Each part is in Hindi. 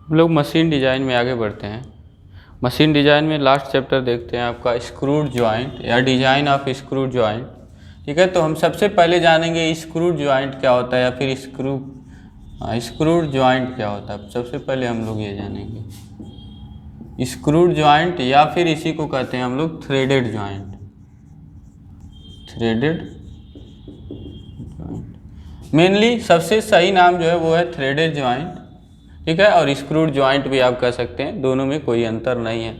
हम लोग मशीन डिज़ाइन में आगे बढ़ते हैं। मशीन डिज़ाइन में लास्ट चैप्टर देखते हैं आपका स्क्रूड जॉइंट या डिज़ाइन ऑफ स्क्रूड जॉइंट। ठीक है, तो हम सबसे पहले जानेंगे स्क्रूड जॉइंट क्या होता है या फिर स्क्रूड जॉइंट क्या होता है। सबसे पहले हम लोग ये जानेंगे स्क्रूड जॉइंट या फिर इसी को कहते हैं हम लोग threaded joint. Threaded joint mainly सबसे सही नाम जो है वो है थ्रेडेड जॉइंट। ठीक है, और स्क्रूड जॉइंट भी आप कह सकते हैं, दोनों में कोई अंतर नहीं है,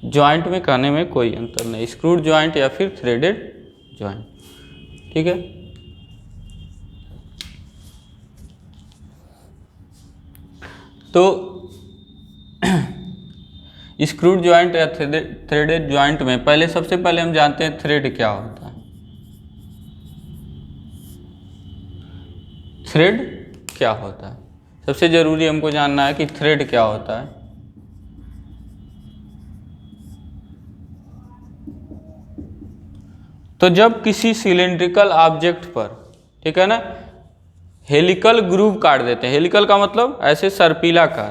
जॉइंट में कहने में कोई अंतर नहीं, स्क्रूड जॉइंट या फिर थ्रेडेड जॉइंट। ठीक है, तो स्क्रूड जॉइंट या थ्रेडेड जॉइंट में पहले सबसे पहले हम जानते हैं थ्रेड क्या होता है। थ्रेड क्या होता है, सबसे जरूरी हमको जानना है कि थ्रेड क्या होता है। तो जब किसी सिलेंड्रिकल ऑब्जेक्ट पर, ठीक है ना, हेलिकल ग्रूव काट देते हैं, हेलिकल का मतलब ऐसे सर्पिलाकार,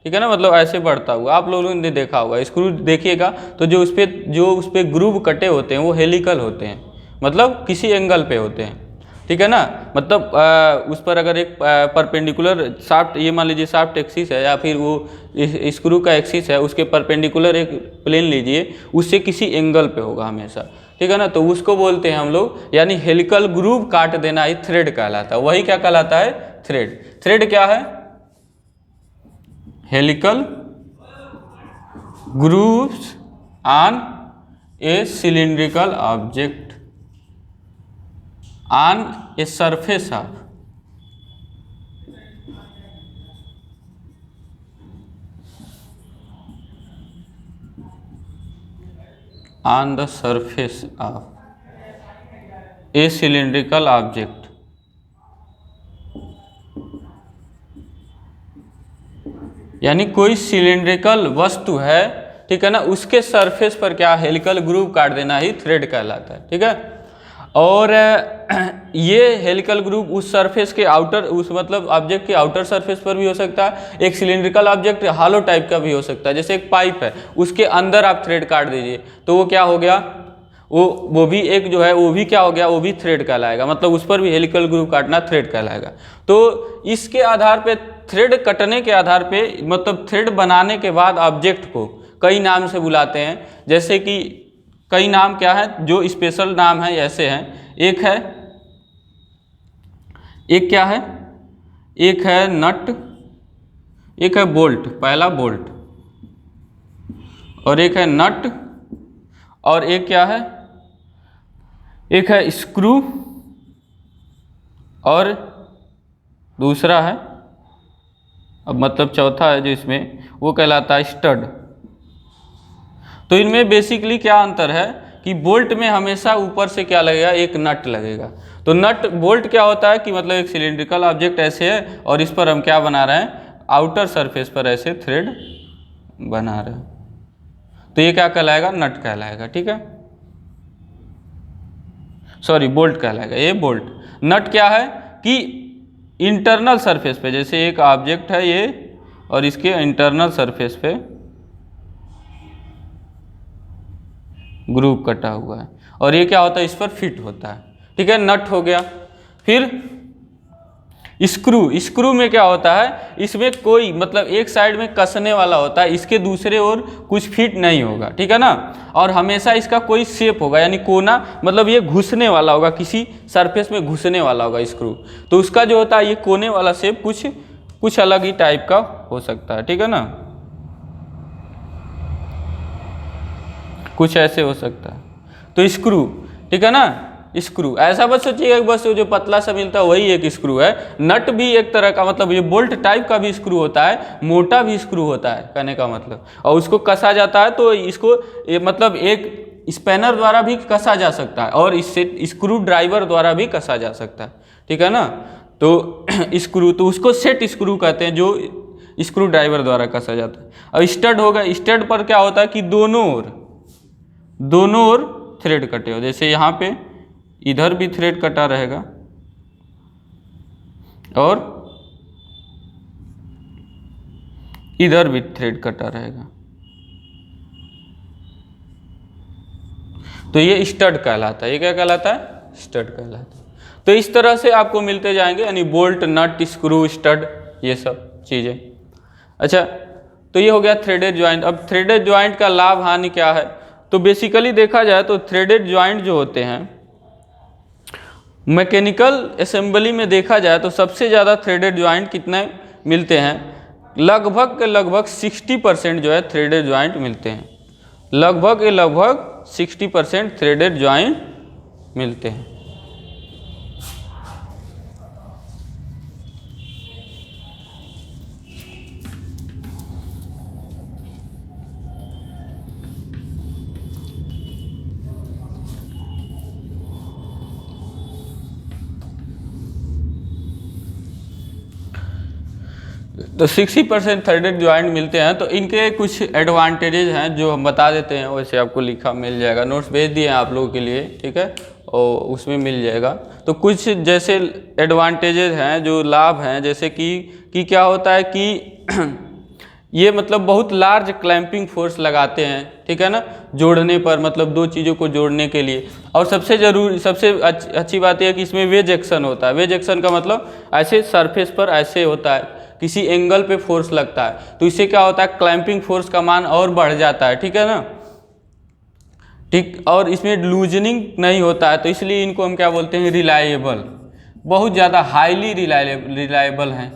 ठीक है ना, मतलब ऐसे बढ़ता हुआ, आप लोगों ने देखा होगा स्क्रू देखिएगा तो जो उस पे ग्रूव कटे होते हैं वो हेलिकल होते हैं, मतलब किसी एंगल पे होते हैं। ठीक है ना, मतलब उस पर अगर एक परपेंडिकुलर शाफ्ट, ये मान लीजिए शाफ्ट एक्सिस है या फिर वो स्क्रू का एक्सिस है, उसके परपेंडिकुलर एक प्लेन लीजिए, उससे किसी एंगल पे होगा हमेशा। ठीक है ना, तो उसको बोलते हैं हम लोग, यानी हेलिकल ग्रूव काट देना ही थ्रेड कहलाता है। वही क्या कहलाता है, थ्रेड। थ्रेड क्या है, helical grooves on a cylindrical object on a surface of on the surface of a cylindrical object। यानी कोई सिलिंड्रिकल वस्तु है, ठीक है ना, उसके सरफेस पर क्या हेलिकल ग्रूव काट देना ही थ्रेड कहलाता है। ठीक है, और ये हेलिकल ग्रूव उस सरफेस के आउटर, उस मतलब ऑब्जेक्ट के आउटर सरफेस पर भी हो सकता है, एक सिलिंड्रिकल ऑब्जेक्ट हॉलो टाइप का भी हो सकता है, जैसे एक पाइप है उसके अंदर आप थ्रेड काट दीजिए तो वो क्या हो गया, वो भी एक जो है वो भी क्या हो गया, वो भी थ्रेड कहलाएगा, मतलब उस पर भी हेलिकल ग्रूव काटना थ्रेड कहलाएगा। तो इसके आधार पे, थ्रेड कटने के आधार पे, मतलब थ्रेड बनाने के बाद ऑब्जेक्ट को कई नाम से बुलाते हैं, जैसे कि कई नाम क्या है, जो स्पेशल नाम है ऐसे हैं, एक है, एक क्या है, एक है नट, एक है बोल्ट, पहला बोल्ट, और एक है नट, और एक क्या है, एक है स्क्रू, और दूसरा है, अब मतलब चौथा है जो इसमें, वो कहलाता है स्टड। तो इनमें बेसिकली क्या अंतर है कि बोल्ट में हमेशा ऊपर से क्या लगेगा, एक नट लगेगा। तो नट बोल्ट क्या होता है कि मतलब एक सिलिंड्रिकल ऑब्जेक्ट ऐसे है और इस पर हम क्या बना रहे हैं, आउटर सरफेस पर ऐसे थ्रेड बना रहे हैं, तो ये क्या कहलाएगा, नट कहलाएगा। ठीक है, सॉरी बोल्ट कहलाएगा, ये बोल्ट। नट क्या है कि इंटरनल सरफेस पे, जैसे एक ऑब्जेक्ट है ये और इसके इंटरनल सरफेस पे ग्रूव कटा हुआ है और ये क्या होता है, इस पर फिट होता है। ठीक है, नट हो गया। फिर स्क्रू, स्क्रू में क्या होता है, इसमें कोई मतलब एक साइड में कसने वाला होता है, इसके दूसरे ओर कुछ फिट नहीं होगा। ठीक है ना, और हमेशा इसका कोई शेप होगा, यानी कोना, मतलब ये घुसने वाला होगा, किसी सरफेस में घुसने वाला होगा स्क्रू, तो उसका जो होता है ये कोने वाला शेप कुछ अलग ही टाइप का हो सकता है। ठीक है ना, कुछ ऐसे हो सकता है। तो स्क्रू, ठीक है ना, स्क्रू ऐसा बस सोचिएगा, बस जो पतला सा मिलता है वही एक स्क्रू है। नट भी एक तरह का, मतलब ये बोल्ट टाइप का भी स्क्रू होता है, मोटा भी स्क्रू होता है कहने का मतलब, और उसको कसा जाता है, तो इसको मतलब एक स्पैनर द्वारा भी कसा जा सकता है और इससे स्क्रू ड्राइवर द्वारा भी कसा जा सकता है। ठीक है ना, तो स्क्रू, तो उसको सेट स्क्रू कहते हैं जो स्क्रू ड्राइवर द्वारा कसा जाता है। और स्टड होगा, स्टड पर क्या होता है कि दोनों ओर थ्रेड कटे हो, जैसे यहाँ पे इधर भी थ्रेड कटा रहेगा और इधर भी थ्रेड कटा रहेगा, तो ये स्टड कहलाता है। ये क्या कहलाता है? स्टड कहलाता है। तो इस तरह से आपको मिलते जाएंगे, यानी बोल्ट, नट, स्क्रू, स्टड, ये सब चीज़ें। अच्छा, तो ये हो गया थ्रेडेड ज्वाइंट। अब थ्रेडेड ज्वाइंट का लाभ हानि क्या है? तो बेसिकली देखा जाए तो थ्रेडेड ज्वाइंट जो होते हैं, मैकेनिकल असेंबली में देखा जाए तो सबसे ज़्यादा थ्रेडेड ज्वाइंट कितने मिलते हैं? लगभग 60% जो है थ्रेडेड ज्वाइंट मिलते हैं। लगभग 60% थ्रेडेड ज्वाइंट मिलते हैं। तो 60% थ्रेडेड ज्वाइंट मिलते हैं। तो इनके कुछ एडवांटेजेस हैं जो हम बता देते हैं, वैसे आपको लिखा मिल जाएगा, नोट्स भेज दिए हैं आप लोगों के लिए, ठीक है, और उसमें मिल जाएगा। तो कुछ जैसे एडवांटेजेस हैं, जो लाभ हैं, जैसे कि क्या होता है कि ये मतलब बहुत लार्ज क्लैंपिंग फोर्स लगाते हैं, ठीक है ना, जोड़ने पर, मतलब दो चीज़ों को जोड़ने के लिए। और सबसे अच्छी बात यह है कि इसमें वेज एक्शन होता है। वेज एक्शन का मतलब ऐसे सरफेस पर ऐसे होता है, किसी एंगल पे फोर्स लगता है, तो इससे क्या होता है, क्लैंपिंग फोर्स का मान और बढ़ जाता है, ठीक है ना, ठीक। और इसमें लूजनिंग नहीं होता है, तो इसलिए इनको हम क्या बोलते हैं, रिलायबल, बहुत ज़्यादा हाईली रिलायबल हैं,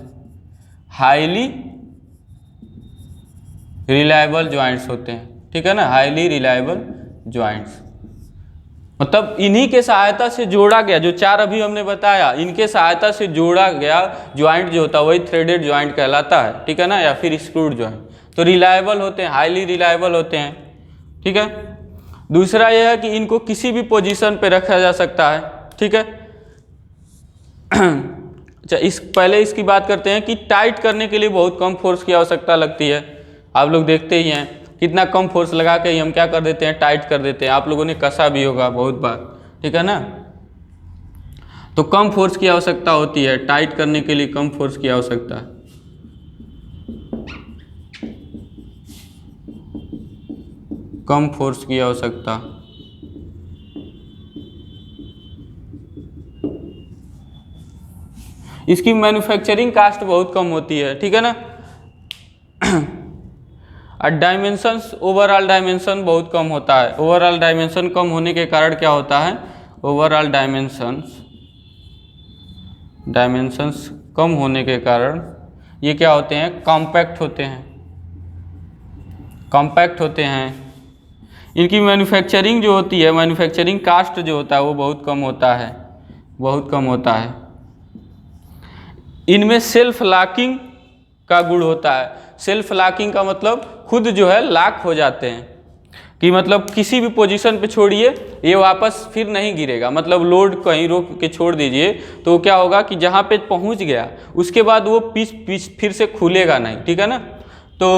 हाईली रिलायबल ज्वाइंट्स होते हैं, ठीक है ना, हाईली रिलायबल ज्वाइंट्स। मतलब इन्हीं के सहायता से जोड़ा गया, जो चार अभी हमने बताया, इनके सहायता से जोड़ा गया ज्वाइंट जो होता है वही थ्रेडेड ज्वाइंट कहलाता है, ठीक है ना, या फिर स्क्रूड ज्वाइंट। तो रिलायबल होते हैं, हाईली रिलायबल होते हैं, ठीक है। दूसरा यह है कि इनको किसी भी पोजीशन पे रखा जा सकता है, ठीक है। अच्छा, पहले इसकी बात करते हैं कि टाइट करने के लिए बहुत कम फोर्स की आवश्यकता लगती है। आप लोग देखते ही हैं कितना कम फोर्स लगा के ही हम क्या कर देते हैं, टाइट कर देते हैं। आप लोगों ने कसा भी होगा बहुत बार, ठीक है ना। तो कम फोर्स की आवश्यकता होती है, टाइट करने के लिए कम फोर्स की आवश्यकता है। कम फोर्स की आवश्यकता। इसकी मैन्युफैक्चरिंग कास्ट बहुत कम होती है, ठीक है ना। और डायमेंशंस, ओवरऑल डायमेंशन बहुत कम होता है। ओवरऑल डायमेंशन कम होने के कारण क्या होता है, ओवरऑल डायमेंशंस कम होने के कारण ये क्या होते हैं, कॉम्पैक्ट होते हैं। इनकी मैन्युफैक्चरिंग जो होती है, मैन्युफैक्चरिंग कास्ट जो होता है वो बहुत कम होता है। इनमें सेल्फ लॉकिंग का गुण होता है। सेल्फ लॉकिंग का मतलब खुद जो है लॉक हो जाते हैं, कि मतलब किसी भी पोजीशन पे छोड़िए ये वापस फिर नहीं गिरेगा। मतलब लोड कहीं रोक के छोड़ दीजिए तो क्या होगा कि जहाँ पे पहुँच गया उसके बाद वो पीस फिर से खुलेगा नहीं, ठीक है ना। तो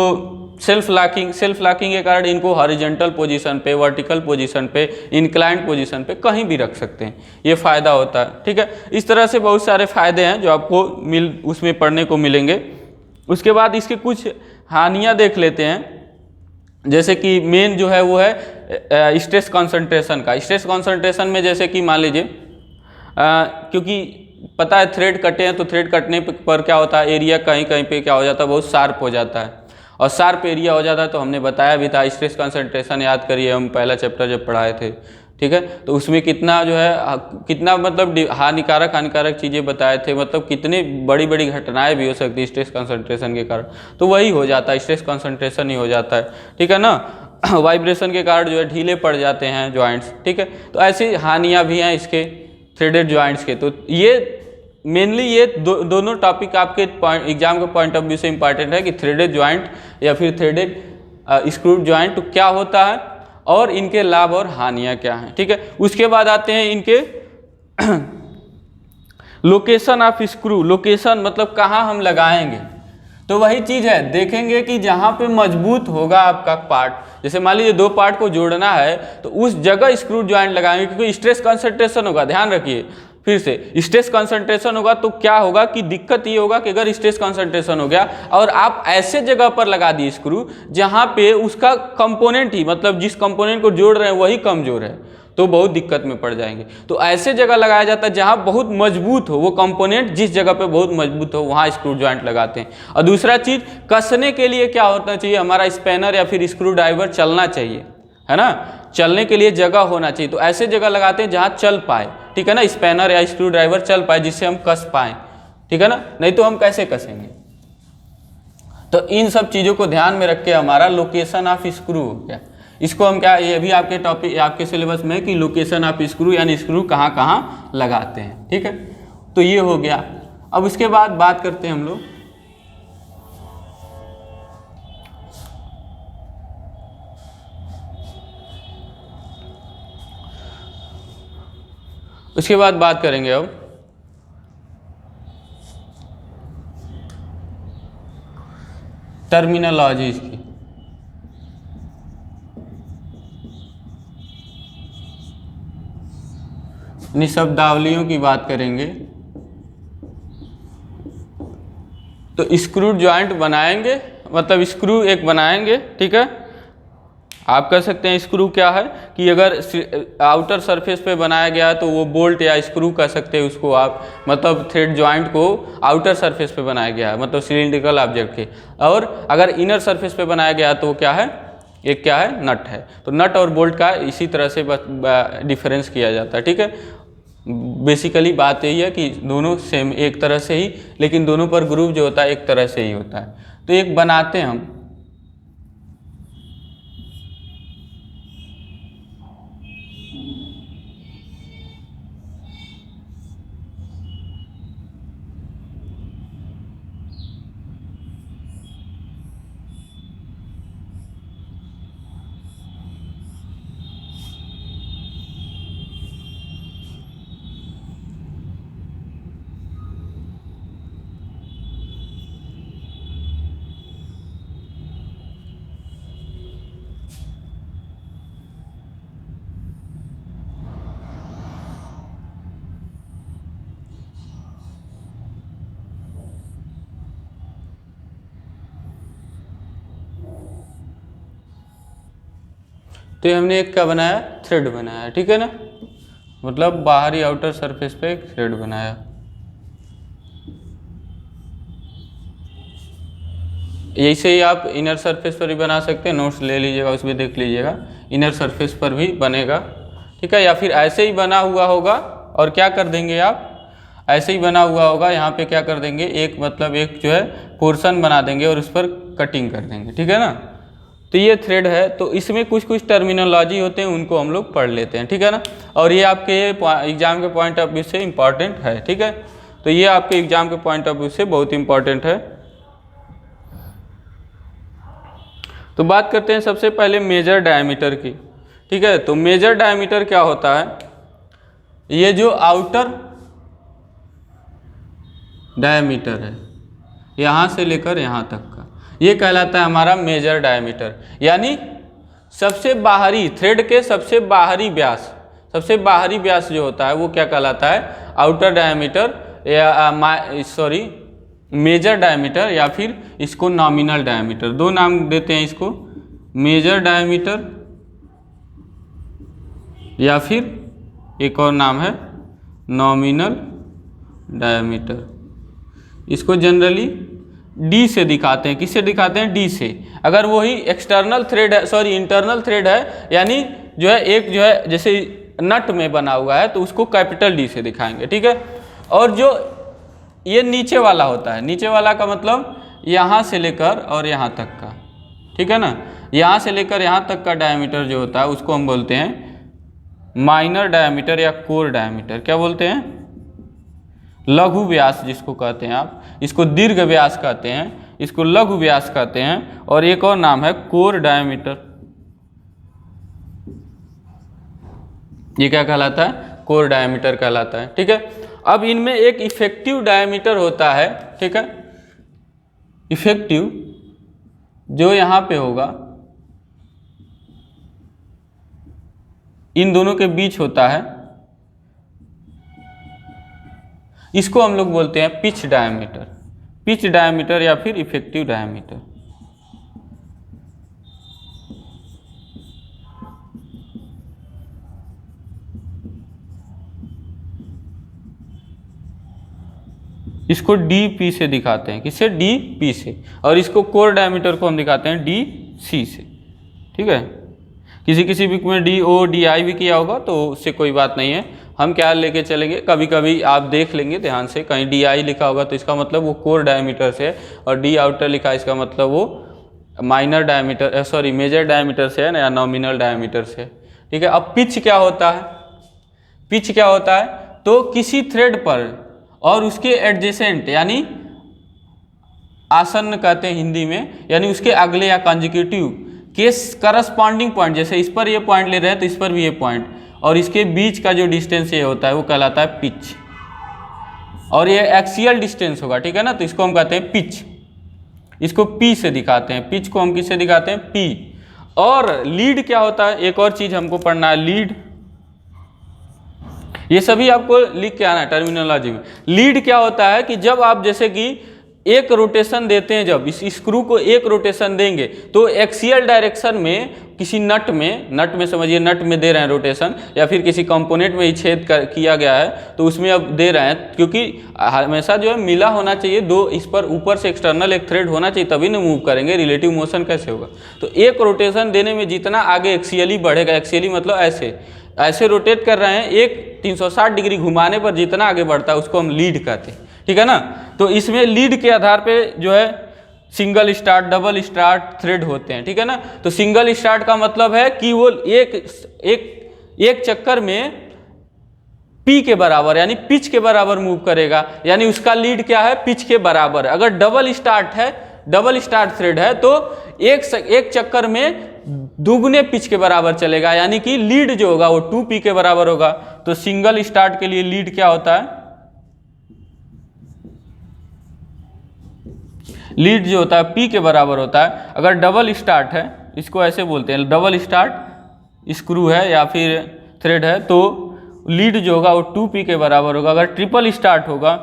सेल्फ लॉकिंग के कारण इनको हॉरिजॉन्टल पोजीशन पे, वर्टिकल पोजीशन पे, इंक्लाइंड पोजीशन पे कहीं भी रख सकते हैं, ये फ़ायदा होता है, ठीक है। इस तरह से बहुत सारे फ़ायदे हैं जो आपको उसमें पढ़ने को मिलेंगे। उसके बाद इसके कुछ हानियाँ देख लेते हैं। जैसे कि मेन जो है वो है स्ट्रेस कंसंट्रेशन का। स्ट्रेस कंसंट्रेशन में जैसे कि मान लीजिए क्योंकि पता है थ्रेड कटे हैं, तो थ्रेड कटने पर क्या होता है, एरिया कहीं कहीं पे क्या हो जाता है, बहुत शार्प हो जाता है। और शार्प एरिया हो जाता है तो हमने बताया भी था, स्ट्रेस कंसंट्रेशन याद करिए, हम पहला चैप्टर जब पढ़ाए थे, ठीक है। तो उसमें कितना जो है, कितना मतलब हानिकारक चीज़ें बताए थे, मतलब कितनी बड़ी बड़ी घटनाएं भी हो सकती है स्ट्रेस कंसंट्रेशन के कारण। तो वही हो जाता है, स्ट्रेस कंसंट्रेशन ही हो जाता है, ठीक है ना। वाइब्रेशन के कारण जो है ढीले पड़ जाते हैं जॉइंट्स, ठीक है। तो ऐसी हानियाँ भी हैं इसके थ्रेडेड जॉइंट्स के। तो ये मेनली ये दोनों टॉपिक आपके एग्जाम के पॉइंट ऑफ व्यू से इंपॉर्टेंट है कि थ्रेडेड जॉइंट या फिर थ्रेडेड स्क्रूड जॉइंट क्या होता है और इनके लाभ और हानियाँ क्या हैं, ठीक है। उसके बाद आते हैं इनके लोकेशन ऑफ स्क्रू। लोकेशन मतलब कहाँ हम लगाएंगे, तो वही चीज़ है, देखेंगे कि जहाँ पे मजबूत होगा आपका पार्ट, जैसे मान लीजिए दो पार्ट को जोड़ना है तो उस जगह स्क्रू जॉइंट लगाएंगे, क्योंकि स्ट्रेस कंसंट्रेशन होगा, ध्यान रखिए। फिर से स्ट्रेस कंसंट्रेशन होगा तो क्या होगा कि दिक्कत ये होगा कि अगर स्ट्रेस कंसंट्रेशन हो गया और आप ऐसे जगह पर लगा दिए स्क्रू जहाँ पे उसका कंपोनेंट ही मतलब जिस कंपोनेंट को जोड़ रहे हैं वही कमजोर है, तो बहुत दिक्कत में पड़ जाएंगे। तो ऐसे जगह लगाया जाता है जहाँ बहुत मजबूत हो, वो कंपोनेंट जिस जगह पे बहुत मजबूत हो वहाँ स्क्रू जॉइंट लगाते हैं। और दूसरा चीज़, कसने के लिए क्या होना चाहिए, हमारा स्पैनर या फिर स्क्रू ड्राइवर चलना चाहिए, है ना, चलने के लिए जगह होना चाहिए। तो ऐसे जगह लगाते हैं जहाँ चल पाए, ठीक है ना, स्पैनर या स्क्रू ड्राइवर चल पाए जिससे हम कस पाएँ, ठीक है ना, नहीं तो हम कैसे कसेंगे। तो इन सब चीज़ों को ध्यान में रख के हमारा लोकेशन ऑफ स्क्रू हो गया। इसको हम क्या, ये भी आपके टॉपिक आपके सिलेबस में है कि लोकेशन ऑफ स्क्रू यानी स्क्रू कहाँ कहाँ लगाते हैं, ठीक है। तो ये हो गया। अब उसके बाद बात करते हैं हम लोग उसके बाद बात करेंगे अब टर्मिनोलॉजीज की। शब्दावलियों की बात करेंगे। तो स्क्रू जॉइंट बनाएंगे, मतलब स्क्रू एक बनाएंगे, ठीक है। आप कह सकते हैं स्क्रू क्या है कि अगर आउटर सरफेस पे बनाया गया है तो वो बोल्ट या स्क्रू कह सकते हैं उसको आप, मतलब थ्रेड जॉइंट को आउटर सरफेस पे बनाया गया है, मतलब सिलिंड्रिकल ऑब्जेक्ट के। और अगर इनर सरफेस पे बनाया गया है तो वो क्या है, एक क्या है, नट है। तो नट और बोल्ट का इसी तरह से डिफरेंस किया जाता है, ठीक है। बेसिकली बात यही है कि दोनों सेम एक तरह से ही, लेकिन दोनों पर ग्रूव जो होता है एक तरह से ही होता है। तो एक बनाते हैं हम, तो हमने एक क्या बनाया, थ्रेड बनाया, ठीक है ना, मतलब बाहरी आउटर सरफेस पे एक थ्रेड बनाया। ऐसे ही आप इनर सरफेस पर भी बना सकते हैं, नोट्स ले लीजिएगा, उसमें देख लीजिएगा, इनर सरफेस पर भी बनेगा, ठीक है। या फिर ऐसे ही बना हुआ होगा और क्या कर देंगे आप, ऐसे ही बना हुआ होगा, यहाँ पे क्या कर देंगे, एक मतलब एक जो है पोर्शन बना देंगे और उस पर कटिंग कर देंगे, ठीक है ना। तो ये थ्रेड है, तो इसमें कुछ कुछ टर्मिनोलॉजी होते हैं, उनको हम लोग पढ़ लेते हैं, ठीक है ना। और ये आपके एग्जाम के पॉइंट ऑफ व्यू से इम्पॉर्टेंट है, ठीक है। तो ये आपके एग्जाम के पॉइंट ऑफ व्यू से बहुत इंपॉर्टेंट है। तो बात करते हैं सबसे पहले मेजर डायमीटर की, ठीक है। तो मेजर डायमीटर क्या होता है, ये जो आउटर डायमीटर है यहाँ से लेकर यहाँ तक का, ये कहलाता है हमारा मेजर डायमीटर। यानी सबसे बाहरी थ्रेड के सबसे बाहरी व्यास, सबसे बाहरी व्यास जो होता है वो क्या कहलाता है, आउटर डायमीटर या मेजर डायमीटर, या फिर इसको नॉमिनल डायमीटर, दो नाम देते हैं इसको, मेजर डायमीटर या फिर एक और नाम है नॉमिनल डायमीटर। इसको जनरली डी से दिखाते हैं, किससे दिखाते हैं, डी से। अगर वही एक्सटर्नल थ्रेड है, सॉरी इंटरनल थ्रेड है, यानी जो है एक जो है जैसे नट में बना हुआ है तो उसको कैपिटल डी से दिखाएंगे, ठीक है। और जो ये नीचे वाला होता है, नीचे वाला का मतलब यहाँ से लेकर और यहाँ तक का, ठीक है ना, यहाँ से लेकर यहाँ तक का डायमीटर जो होता है उसको हम बोलते हैं माइनर डायमीटर या कोर डायमीटर। क्या बोलते हैं, लघु व्यास जिसको कहते हैं आप, इसको दीर्घ व्यास कहते हैं, इसको लघु व्यास कहते हैं, और एक और नाम है कोर डायमीटर। ये क्या कहलाता है, कोर डायमीटर कहलाता है, ठीक है। अब इनमें एक इफेक्टिव डायमीटर होता है, ठीक है, इफेक्टिव जो यहाँ पे होगा, इन दोनों के बीच होता है, इसको हम लोग बोलते हैं पिच डायमीटर, पिच डायमीटर या फिर इफेक्टिव डायमीटर। इसको डी से दिखाते हैं, किससे? डी से। और इसको कोर डायमीटर को हम दिखाते हैं डी से, ठीक है। किसी किसी बुक में DO/DI भी किया होगा तो उससे कोई बात नहीं है, हम क्या लेके चलेंगे, कभी कभी आप देख लेंगे ध्यान से, कहीं DI लिखा होगा तो इसका मतलब वो कोर डायमीटर से है, और डी आउटर लिखा है इसका मतलब वो minor diameter, sorry major diameter से है ना, या नॉमिनल डायमीटर से है, ठीक है। अब पिच क्या होता है? पिच क्या होता है? तो किसी थ्रेड पर और उसके एडजेसेंट यानी आसन्न कहते हैं हिंदी में, यानी उसके अगले या कंजिक्यूटिव के करस्पॉन्डिंग पॉइंट, जैसे इस पर ये पॉइंट ले रहे हैं तो इस पर भी ये पॉइंट, और इसके बीच का जो डिस्टेंस ये होता है वो कहलाता है पिच, और ये एक्सियल डिस्टेंस होगा, ठीक है ना। तो इसको हम कहते हैं पिच, इसको P से दिखाते हैं, पिच को हम किससे दिखाते हैं? P। और लीड क्या होता है? एक और चीज हमको पढ़ना है, लीड। ये सभी आपको लिख के आना है टर्मिनोलॉजी में। लीड क्या होता है कि जब आप जैसे कि एक रोटेशन देते हैं, जब इस स्क्रू को एक रोटेशन देंगे तो एक्सियल डायरेक्शन में किसी नट में समझिए नट में दे रहे हैं रोटेशन, या फिर किसी कंपोनेंट में ही छेद किया गया है तो उसमें अब दे रहे हैं, क्योंकि हमेशा जो है मिला होना चाहिए, दो इस पर ऊपर से एक्सटर्नल एक थ्रेड होना चाहिए तभी ना मूव करेंगे, रिलेटिव मोशन कैसे होगा। तो एक रोटेशन देने में जितना आगे एक्सियली बढ़ेगा, एक्सियली मतलब ऐसे रोटेट कर रहे हैं, एक 360 डिग्री घुमाने पर जितना आगे बढ़ता है उसको हम लीड कहते हैं, ठीक है ना। तो इसमें लीड के आधार पे जो है single start, double start thread होते हैं, ठीक है ना। तो सिंगल स्टार्ट का मतलब है कि वो एक चक्कर में P के बराबर यानी पिच के बराबर मूव करेगा, यानी उसका लीड क्या है? पिच के बराबर। अगर डबल स्टार्ट थ्रेड है तो एक चक्कर में दुगने पिच के बराबर चलेगा, यानी कि लीड जो होगा वो 2P के बराबर होगा। तो सिंगल स्टार्ट के लिए लीड क्या होता है? लीड जो होता है P के बराबर होता है। अगर डबल स्टार्ट है, इसको ऐसे बोलते हैं, डबल स्टार्ट स्क्रू है या फिर थ्रेड है तो लीड जो होगा वो 2P के बराबर होगा। अगर ट्रिपल स्टार्ट होगा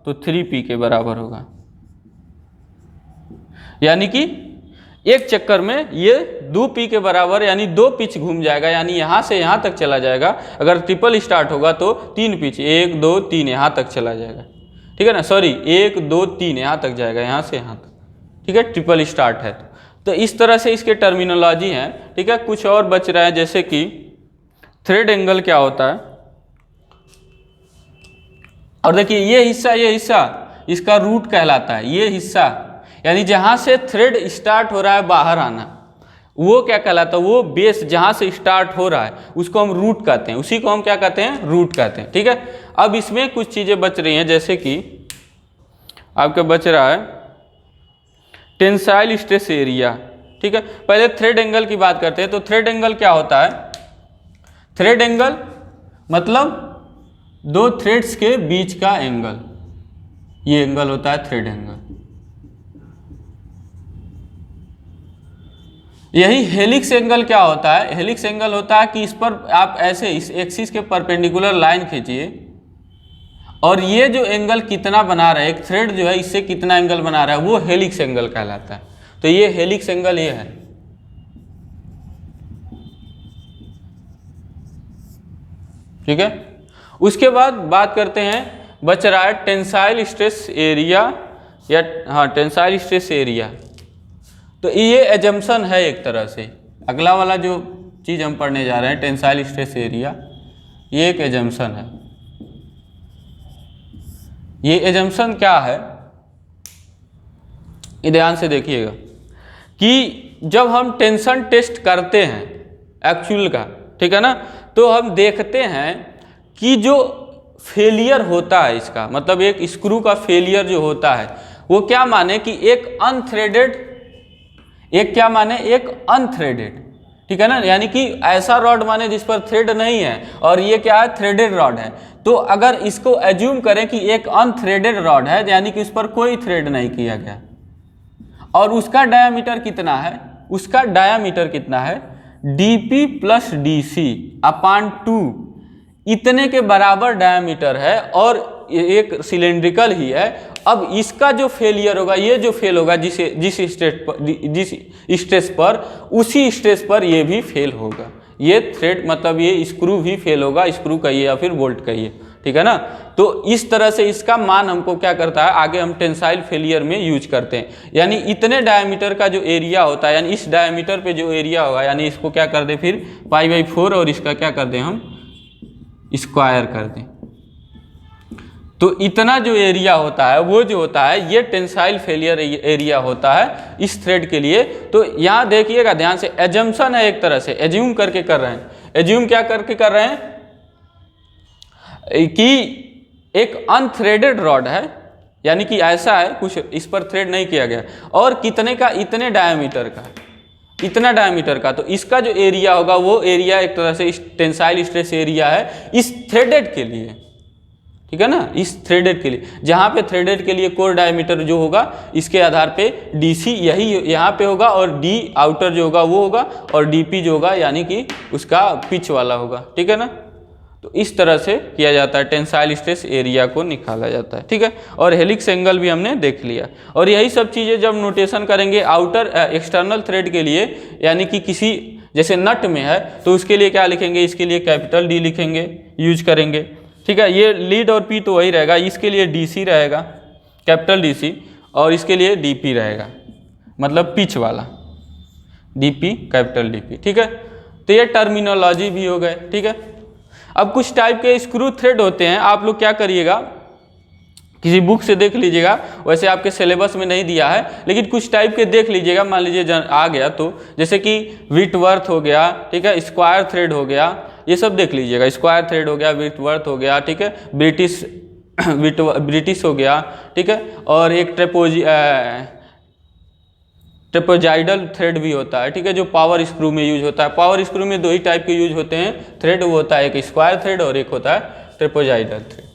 तो 3P के बराबर होगा, यानी कि एक चक्कर में ये 2P के बराबर यानी 2 पिच घूम जाएगा, यानी यहाँ से यहाँ तक चला जाएगा। अगर ट्रिपल स्टार्ट होगा तो 3 पिच, 1 2 3 यहाँ तक चला जाएगा, ठीक है ना। सॉरी 1 2 3 यहाँ तक जाएगा, यहाँ से यहाँ तक, ठीक है, ट्रिपल स्टार्ट है तो इस तरह से इसके टर्मिनोलॉजी हैं, ठीक है। कुछ और बच रहा है, जैसे कि थ्रेड एंगल क्या होता है। और देखिए ये हिस्सा इसका रूट कहलाता है, ये हिस्सा यानी जहाँ से थ्रेड स्टार्ट हो रहा है बाहर आना, वो क्या कहलाता है? वो बेस जहाँ से स्टार्ट हो रहा है उसको हम रूट कहते हैं, उसी को हम क्या कहते हैं? रूट कहते हैं, ठीक है। अब इसमें कुछ चीज़ें बच रही हैं, जैसे कि आपका बच रहा है टेंसाइल स्ट्रेस एरिया, ठीक है। पहले थ्रेड एंगल की बात करते हैं। तो थ्रेड एंगल क्या होता है? थ्रेड एंगल मतलब दो थ्रेड्स के बीच का एंगल, ये एंगल होता है थ्रेड एंगल। यही हेलिक्स एंगल क्या होता है? हेलिक्स एंगल होता है कि इस पर आप ऐसे इस एक्सिस के परपेंडिकुलर लाइन खींचिए और ये जो एंगल कितना बना रहा है, एक थ्रेड जो है इससे कितना एंगल बना रहा है, वो हेलिक्स एंगल कहलाता है। तो ये हेलिक्स एंगल ये है, ठीक है। उसके बाद बात करते हैं, बच रहा है टेंसाइल स्ट्रेस एरिया या हाँ टेंसाइल स्ट्रेस एरिया। तो ये एजम्पशन है एक तरह से, अगला वाला जो चीज़ हम पढ़ने जा रहे हैं टेंसाइल स्ट्रेस एरिया, ये एक एजम्पशन है। ये एजम्पशन क्या है, ये ध्यान से देखिएगा कि जब हम टेंशन टेस्ट करते हैं एक्चुअल का, ठीक है ना, तो हम देखते हैं कि जो फेलियर होता है इसका, मतलब एक स्क्रू का फेलियर जो होता है वो क्या माने कि एक अनथ्रेडेड, एक क्या माने एक अनथ्रेडेड, ठीक है ना, यानी कि ऐसा रॉड माने जिस पर थ्रेड नहीं है और ये क्या है थ्रेडेड रॉड है। तो अगर इसको एज्यूम करें कि एक अनथ्रेडेड रॉड है यानी कि उस पर कोई थ्रेड नहीं किया गया और उसका डायामीटर कितना है, उसका डायामीटर कितना है dp + dc/2, इतने के बराबर डायामीटर है और एक सिलेंड्रिकल ही है। अब इसका जो फेलियर होगा, ये जो फेल होगा जिस स्ट्रेस पर, उसी स्ट्रेस पर ये भी फेल होगा। ये थ्रेड मतलब ये स्क्रू भी फेल होगा, स्क्रू कहिए या फिर बोल्ट कहिए, ठीक है ना। तो इस तरह से इसका मान हमको क्या करता है, आगे हम टेंसाइल फेलियर में यूज करते हैं। यानी इतने डायमीटर का जो एरिया होता है, यानी इस डायमीटर पे जो एरिया होगा, यानी इसको क्या कर दें फिर π/4 और इसका क्या कर दें हम स्क्वायर कर दें। तो इतना जो एरिया होता है वो जो होता है ये टेंसाइल फेलियर एरिया होता है इस थ्रेड के लिए। तो यहाँ देखिएगा ध्यान से, एजम्पशन है, एक तरह से एज्यूम करके कर रहे हैं। एज्यूम क्या करके कर रहे हैं कि एक अनथ्रेडेड रॉड है, यानी कि ऐसा है कुछ, इस पर थ्रेड नहीं किया गया, और कितने का, इतने डायमीटर का, इतना डायमीटर का। तो इसका जो एरिया होगा वो एरिया एक तरह से टेंसाइल स्ट्रेस एरिया है इस थ्रेडेड के लिए, ठीक है ना, इस थ्रेडेड के लिए। जहाँ पे थ्रेडेड के लिए कोर डायमीटर जो होगा इसके आधार पे DC यही यहाँ पे होगा, और D आउटर जो होगा वो होगा, और DP जो होगा यानी कि उसका पिच वाला होगा, ठीक है ना। तो इस तरह से किया जाता है, टेंसाइल स्ट्रेस एरिया को निकाला जाता है, ठीक है। और हेलिक्स एंगल भी हमने देख लिया। और यही सब चीज़ें जब नोटेशन करेंगे आउटर एक्सटर्नल थ्रेड के लिए, यानी कि किसी जैसे नट में है तो उसके लिए क्या लिखेंगे, इसके लिए कैपिटल D लिखेंगे, यूज करेंगे, ठीक है। ये लीड और P तो वही रहेगा, इसके लिए DC रहेगा, कैपिटल DC, और इसके लिए DP रहेगा, मतलब पिच वाला, DP कैपिटल DP, ठीक है। तो ये टर्मिनोलॉजी भी हो गए, ठीक है। अब कुछ टाइप के स्क्रू थ्रेड होते हैं, आप लोग क्या करिएगा, किसी बुक से देख लीजिएगा, वैसे आपके सिलेबस में नहीं दिया है, लेकिन कुछ टाइप के देख लीजिएगा, मान लीजिए आ गया तो, जैसे कि व्हिटवर्थ हो गया, ठीक है, स्क्वायर थ्रेड हो गया, ये सब देख लीजिएगा। स्क्वायर थ्रेड हो गया, व्हिटवर्थ हो गया, ठीक है, ब्रिटिश हो गया, ठीक है। और एक ट्रेपोजाइडल थ्रेड भी होता है, ठीक है, जो पावर स्क्रू में यूज होता है। पावर स्क्रू में दो ही टाइप के यूज होते हैं थ्रेड, वो होता है एक स्क्वायर थ्रेड और एक होता है ट्रेपोजाइडल थ्रेड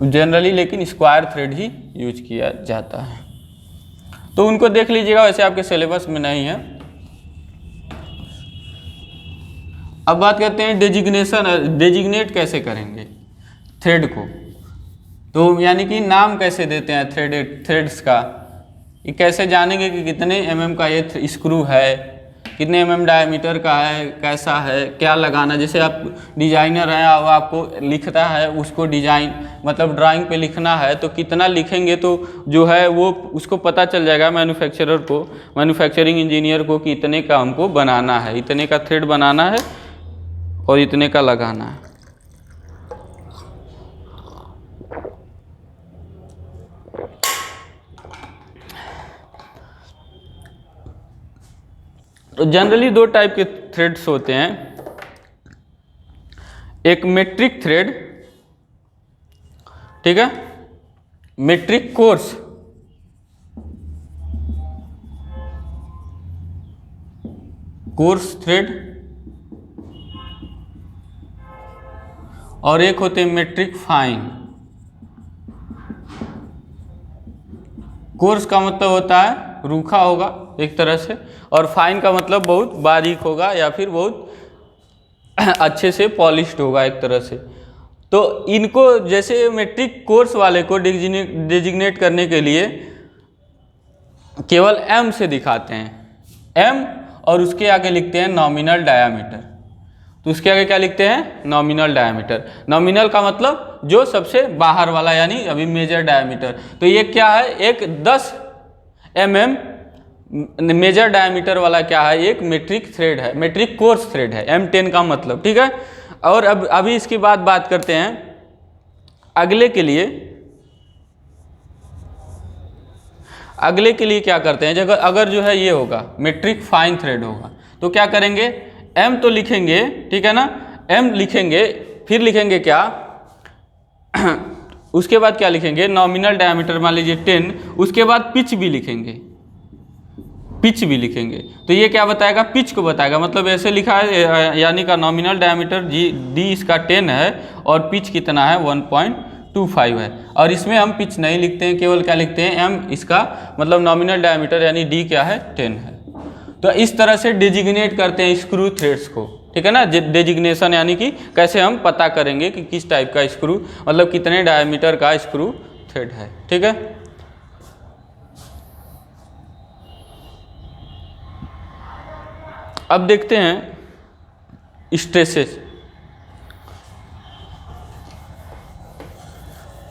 जनरली, लेकिन स्क्वायर थ्रेड ही यूज किया जाता है। तो उनको देख लीजिएगा, वैसे आपके सिलेबस में नहीं है। अब बात करते हैं डेजिग्नेशन, डेजिग्नेट कैसे करेंगे थ्रेड को। तो यानी कि नाम कैसे देते हैं थ्रेड्स का, ये कैसे जानेंगे कि कितने mm का ये स्क्रू है, कितने mm डायमीटर का है, कैसा है, क्या लगाना। जैसे आप डिजाइनर हैं, अब आपको लिखता है उसको डिजाइन मतलब ड्राइंग पे लिखना है, तो कितना लिखेंगे तो जो है वो उसको पता चल जाएगा मैन्युफैक्चरर को, मैन्युफैक्चरिंग इंजीनियर को, कि इतने का हमको बनाना है, इतने का थ्रेड बनाना है और इतने का लगाना है। तो जनरली दो टाइप के थ्रेड्स होते हैं, एक मेट्रिक थ्रेड, ठीक है, मेट्रिक कोर्स, थ्रेड, और एक होते हैं मेट्रिक फाइन। कोर्स का मतलब होता है रूखा होगा एक तरह से, और फाइन का मतलब बहुत बारीक होगा या फिर बहुत अच्छे से पॉलिश्ड होगा एक तरह से। तो इनको जैसे मेट्रिक कोर्स वाले को डेजिग्नेट करने के लिए केवल M से दिखाते हैं, M, और उसके आगे लिखते हैं नॉमिनल डायामीटर। तो उसके आगे क्या लिखते हैं, नॉमिनल डायामीटर। नॉमिनल का मतलब जो सबसे बाहर वाला, यानी अभी मेजर डायामीटर। तो ये क्या है, एक 10 mm मेजर डायमीटर वाला क्या है, एक मेट्रिक थ्रेड है, मेट्रिक कोर्स थ्रेड है, M10 का मतलब, ठीक है। और अब अभी इसकी बात करते हैं अगले के लिए। अगले के लिए क्या करते हैं, अगर जो है ये होगा मेट्रिक फाइन थ्रेड होगा, तो क्या करेंगे, M तो लिखेंगे, ठीक है ना, M लिखेंगे, फिर लिखेंगे क्या उसके बाद क्या लिखेंगे, नॉमिनल डायमीटर मान लीजिए 10, उसके बाद पिच भी लिखेंगे, पिच भी लिखेंगे। तो ये क्या बताएगा, पिच को बताएगा। मतलब ऐसे लिखा है, यानी का नॉमिनल डायमीटर D इसका 10 है और पिच कितना है 1.25 है। और इसमें हम पिच नहीं लिखते हैं, केवल क्या लिखते हैं, M इसका मतलब नॉमिनल डायमीटर यानी D क्या है 10 है। तो इस तरह से डिजिग्नेट करते हैं स्क्रू थ्रेड्स को, ठीक है ना, डेजिग्नेशन यानी कि कैसे हम पता करेंगे कि किस टाइप का स्क्रू, मतलब कितने डायमीटर का स्क्रू थ्रेड है। ठीक है, अब देखते हैं स्ट्रेसेस।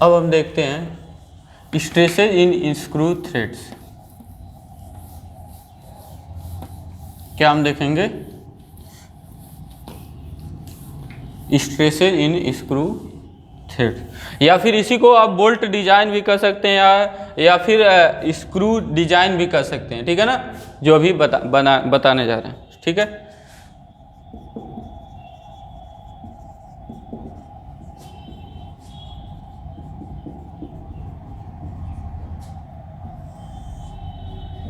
अब हम देखते हैं स्ट्रेसेस इन स्क्रू थ्रेड्स। क्या हम देखेंगे? स्ट्रेसेस इन स्क्रू थ्रेड, या फिर इसी को आप बोल्ट डिजाइन भी कर सकते हैं या फिर स्क्रू डिजाइन भी कर सकते हैं। ठीक है ना, जो अभी बताने जा रहे हैं। ठीक है,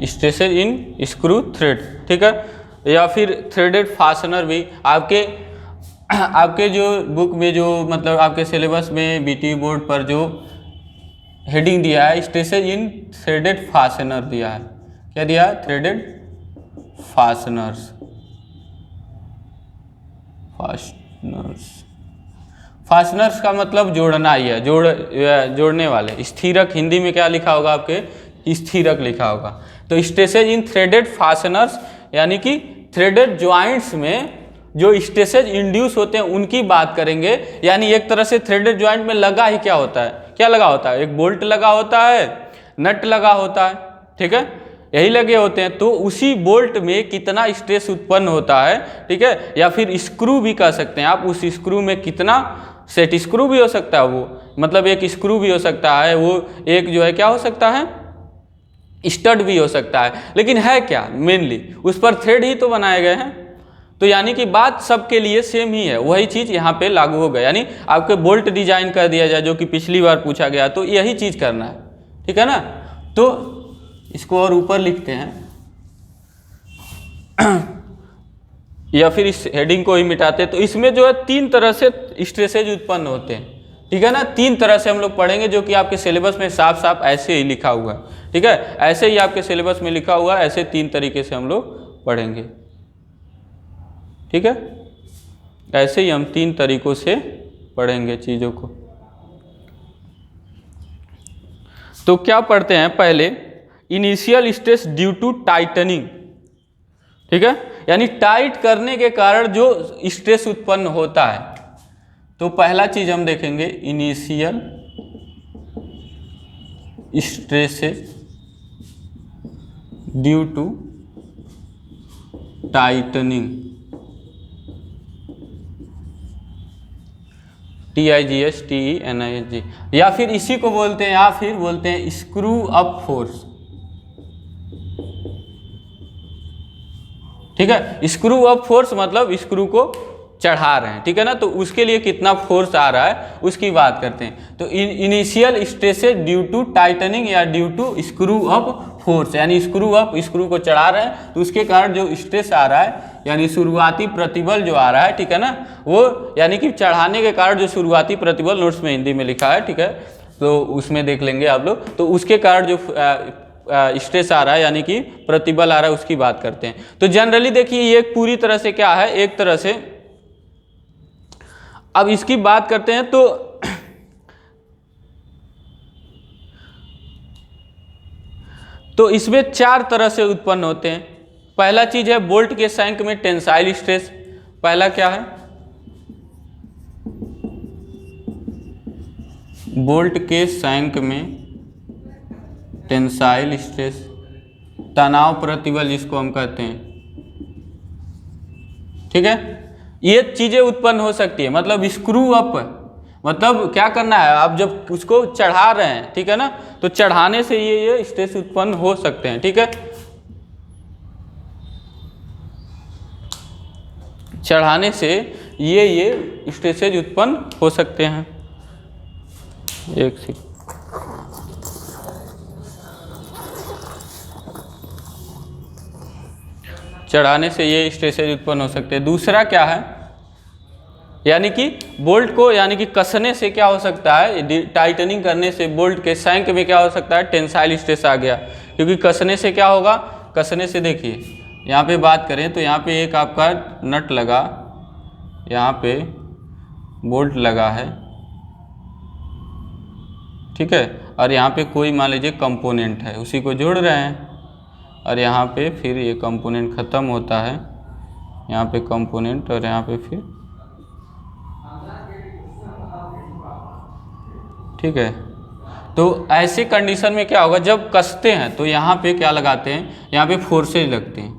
स्ट्रेसेस इन स्क्रू थ्रेड। ठीक है, या फिर थ्रेडेड फास्टनर भी आपके जो बुक में, जो मतलब आपके सिलेबस में बीटी बोर्ड पर जो हेडिंग दिया है स्ट्रेसेस इन थ्रेडेड फास्टनर दिया है। क्या दिया है? Threaded fasteners. फास्टनर्स का मतलब जोड़ना ही है, जोड़ने वाले। स्थिरक हिंदी में क्या लिखा होगा आपके? स्थिरक लिखा होगा। तो स्ट्रेसेस इन थ्रेडेड फास्टनर्स यानी कि थ्रेडेड ज्वाइंट्स में जो स्ट्रेसेस इंड्यूस होते हैं उनकी बात करेंगे। यानी एक तरह से थ्रेडेड ज्वाइंट में लगा ही क्या होता है? क्या लगा होता है? एक बोल्ट लगा होता है, नट लगा होता है। ठीक है, यही लगे होते हैं। तो उसी बोल्ट में कितना स्ट्रेस उत्पन्न होता है, ठीक है, या फिर स्क्रू भी कह सकते हैं आप, उस स्क्रू में कितना, सेट स्क्रू भी हो सकता है वो, मतलब एक स्क्रू भी हो सकता है वो, एक जो है क्या हो सकता है? स्टड भी हो सकता है। लेकिन है क्या मेनली? उस पर थ्रेड ही तो बनाए गए हैं। तो यानी कि बात सबके लिए सेम ही है, वही चीज़ यहाँ पे लागू होगा। यानी आपके बोल्ट डिजाइन कर दिया जाए, जो कि पिछली बार पूछा गया, तो यही चीज़ करना है। ठीक है ना, तो इसको और ऊपर लिखते हैं या फिर इस हेडिंग को ही मिटाते हैं। तो इसमें जो है 3 तरह से स्ट्रेसेज उत्पन्न होते हैं। ठीक है ना, 3 तरह से हम लोग पढ़ेंगे, जो कि आपके सिलेबस में साफ साफ ऐसे ही लिखा हुआ है। ठीक है, ऐसे ही आपके सिलेबस में लिखा हुआ है, ऐसे 3 तरीके से हम लोग पढ़ेंगे। ठीक है, ऐसे ही हम 3 तरीकों से पढ़ेंगे चीज़ों को। तो क्या पढ़ते हैं पहले? Initial stress due to tightening. ठीक है, यानी टाइट करने के कारण जो स्ट्रेस उत्पन्न होता है। तो पहला चीज हम देखेंगे initial stresses due to tightening, TIGSTENISG, या फिर इसी को बोलते हैं, या फिर बोलते हैं स्क्रू अप फोर्स। ठीक है, स्क्रू अप फोर्स मतलब स्क्रू को चढ़ा रहे हैं। ठीक है ना, तो उसके लिए कितना फोर्स आ रहा है उसकी बात करते हैं। तो initial stresses due to tightening या due to screw up force, यानी स्क्रू को चढ़ा रहे हैं, तो उसके कारण जो स्ट्रेस आ रहा है, यानी शुरुआती प्रतिबल जो आ रहा है, ठीक है ना, वो यानी कि चढ़ाने के कारण जो शुरुआती प्रतिबल, नोट्स में हिंदी में लिखा है, ठीक है, तो उसमें देख लेंगे आप लोग। तो उसके कारण जो स्ट्रेस आ रहा है, यानी कि प्रतिबल आ रहा है, उसकी बात करते हैं। तो जनरली देखिए ये पूरी तरह से क्या है, एक तरह से अब इसकी बात करते हैं। तो इसमें 4 तरह से उत्पन्न होते हैं। पहला चीज है बोल्ट के सैंक में टेंसाइल स्ट्रेस। पहला क्या है? बोल्ट के सैंक में टेंसाइल स्ट्रेस, तनाव प्रतिबल जिसको हम कहते हैं। ठीक है, ये चीजें उत्पन्न हो सकती है। मतलब स्क्रू अप, मतलब क्या करना है, आप जब उसको चढ़ा रहे हैं, ठीक है ना, तो चढ़ाने से ये स्ट्रेस उत्पन्न हो सकते हैं। ठीक है, चढ़ाने से ये स्ट्रेसेज उत्पन्न हो सकते हैं। एक सेकंड, चढ़ाने से ये स्ट्रेसेज उत्पन्न हो सकते हैं। दूसरा क्या है, यानी कि बोल्ट को, यानी कि कसने से क्या हो सकता है, टाइटनिंग करने से बोल्ट के सैंक में क्या हो सकता है, टेंसाइल स्ट्रेस आ गया। क्योंकि कसने से क्या होगा, कसने से देखिए यहाँ पे बात करें तो यहाँ पे एक आपका नट लगा, यहाँ पे बोल्ट लगा है, ठीक है, और यहाँ पे कोई मान लीजिए कंपोनेंट है, उसी को जोड़ रहे हैं, और यहाँ पे फिर ये कंपोनेंट ख़त्म होता है, यहाँ पे कंपोनेंट, और यहाँ पे फिर, ठीक है। तो ऐसे कंडीशन में क्या होगा, जब कसते हैं तो यहाँ पे क्या लगाते हैं, यहाँ पे फोर्सेज लगते हैं।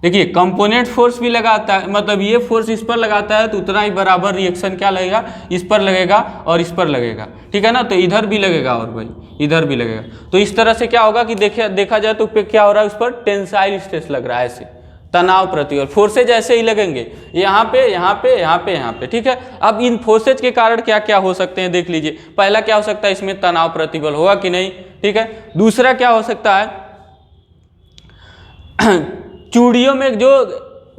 देखिए कंपोनेंट फोर्स भी लगाता है, मतलब ये फोर्स इस पर लगाता है तो उतना ही बराबर रिएक्शन क्या लगेगा, इस पर लगेगा और इस पर लगेगा, ठीक है ना। तो इधर भी लगेगा और भाई इधर भी लगेगा। तो इस तरह से क्या होगा कि देखा जाए तो पे क्या हो रहा है, उस पर टेंसाइल स्ट्रेस लग रहा है, ऐसे तनाव प्रतिबल, फोर्सेज ऐसे ही लगेंगे, यहाँ पे यहाँ पे यहाँ पे यहाँ पे, ठीक है। अब इन फोर्सेज के कारण क्या क्या हो सकते हैं देख लीजिए। पहला क्या हो सकता है, इसमें तनाव प्रतिबल होगा कि नहीं, ठीक है। दूसरा क्या हो सकता है, चूड़ियों में जो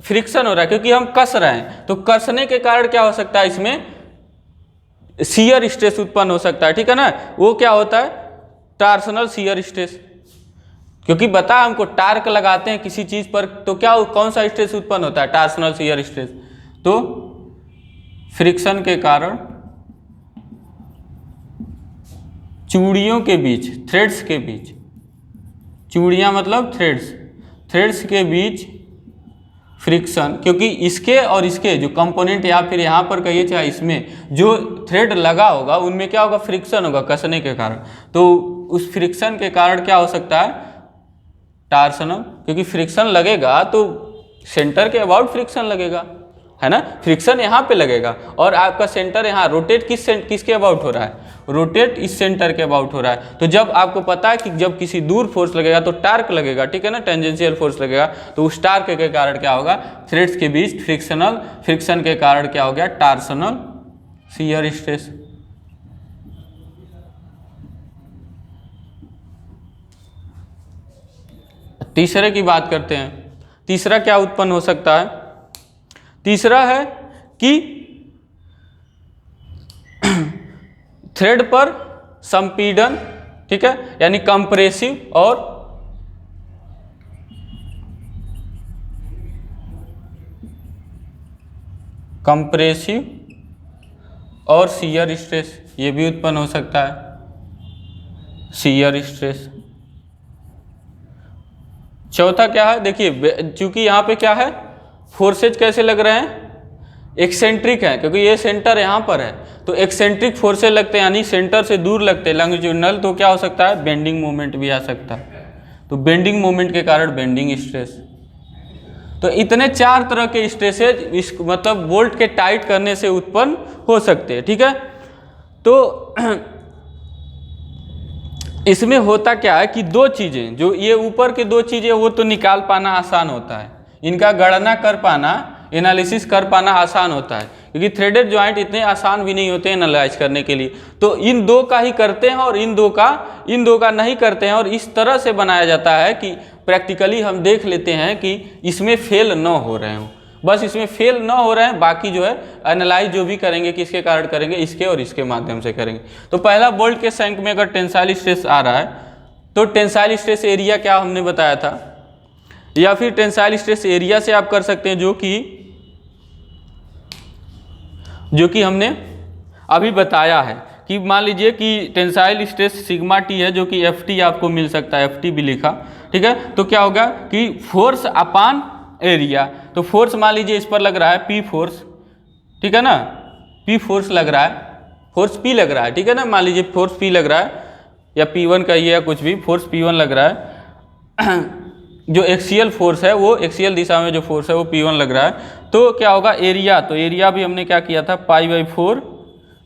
फ्रिक्शन हो रहा है, क्योंकि हम कस रहे हैं, तो कसने के कारण क्या हो सकता है, इसमें शियर स्ट्रेस उत्पन्न हो सकता है, ठीक है ना। वो क्या होता है, टार्सनल शियर स्ट्रेस, क्योंकि बता हमको टार्क लगाते हैं किसी चीज पर तो क्या कौन सा स्ट्रेस उत्पन्न होता है, टार्सनल शियर स्ट्रेस। तो फ्रिक्शन के कारण चूड़ियों के बीच, थ्रेड्स के बीच, चूड़ियां मतलब थ्रेड्स के बीच फ्रिक्शन, क्योंकि इसके और इसके जो कंपोनेंट या फिर यहाँ पर कहिए चाहे इसमें जो थ्रेड लगा होगा उनमें क्या होगा, फ्रिक्शन होगा कसने के कारण। तो उस फ्रिक्शन के कारण क्या हो सकता है, टार्सनल, क्योंकि फ्रिक्शन लगेगा तो सेंटर के अबाउट फ्रिक्शन लगेगा, है ना। फ्रिक्शन यहाँ पे लगेगा और आपका सेंटर यहाँ रोटेट किसके अबाउट हो रहा है, रोटेट इस सेंटर के अबाउट हो रहा है। तो जब आपको पता है कि जब किसी दूर फोर्स लगेगा तो टार्क लगेगा, ठीक है ना, टेंजेंशियल फोर्स लगेगा, तो उस टार्क के कारण क्या होगा, थ्रेड्स के बीच फ्रिक्शन के कारण क्या हो गया, टार्सनल शियर स्ट्रेस। तीसरे की बात करते हैं, तीसरा क्या उत्पन्न हो सकता है, तीसरा है कि थ्रेड पर संपीड़न, ठीक है, यानी कंप्रेसिव और शियर स्ट्रेस, ये भी उत्पन्न हो सकता है, शियर स्ट्रेस। चौथा क्या है, देखिए चूंकि यहाँ पे क्या है, फोर्सेज कैसे लग रहे हैं, एक्सेंट्रिक है, क्योंकि ये सेंटर यहाँ पर है तो एक्सेंट्रिक फोर्सेज लगते हैं, यानी सेंटर से दूर लगते हैं, लॉन्गिट्यूडिनल। तो क्या हो सकता है, बेंडिंग मोमेंट भी आ सकता है, तो बेंडिंग मोमेंट के कारण बेंडिंग स्ट्रेस। तो इतने चार तरह के स्ट्रेसेज इस मतलब बोल्ट के टाइट करने से उत्पन्न हो सकते हैं, ठीक है। तो इसमें होता क्या है कि दो चीज़ें, जो ये ऊपर के दो चीज़ें वो तो निकाल पाना आसान होता है, इनका गणना कर पाना, एनालिसिस कर पाना आसान होता है, क्योंकि थ्रेडेड जॉइंट इतने आसान भी नहीं होते एनालाइज करने के लिए। तो इन दो का ही करते हैं और इन दो का नहीं करते हैं, और इस तरह से बनाया जाता है कि प्रैक्टिकली हम देख लेते हैं कि इसमें फेल न हो रहे हों, बस इसमें फेल ना हो रहे हैं, बाकी जो है एनालाइज जो भी करेंगे किसके कारण करेंगे, इसके और इसके माध्यम से करेंगे। तो पहला बोल्ट के शंक में अगर टेंसाइल स्ट्रेस आ रहा है तो टेंसाइल स्ट्रेस एरिया क्या हमने बताया था, या फिर टेंसाइल स्ट्रेस एरिया से आप कर सकते हैं, जो कि हमने अभी बताया है कि मान लीजिए कि टेंसाइल स्ट्रेस सिग्मा टी है, जो कि एफ टी आपको मिल सकता है, एफ टी भी लिखा, ठीक है। तो क्या होगा कि फोर्स अपान एरिया, तो फोर्स मान लीजिए इस पर लग रहा है पी फोर्स, ठीक है ना, पी फोर्स लग रहा है, फोर्स पी लग रहा है, ठीक है ना, मान लीजिए फोर्स पी लग रहा है या P1 कहिए या कुछ भी, फोर्स P1 लग रहा है। जो एक्सियल फोर्स है वो एक्सियल दिशा में जो फोर्स है वो P1 लग रहा है, तो क्या होगा एरिया, तो एरिया भी हमने क्या किया था, π/4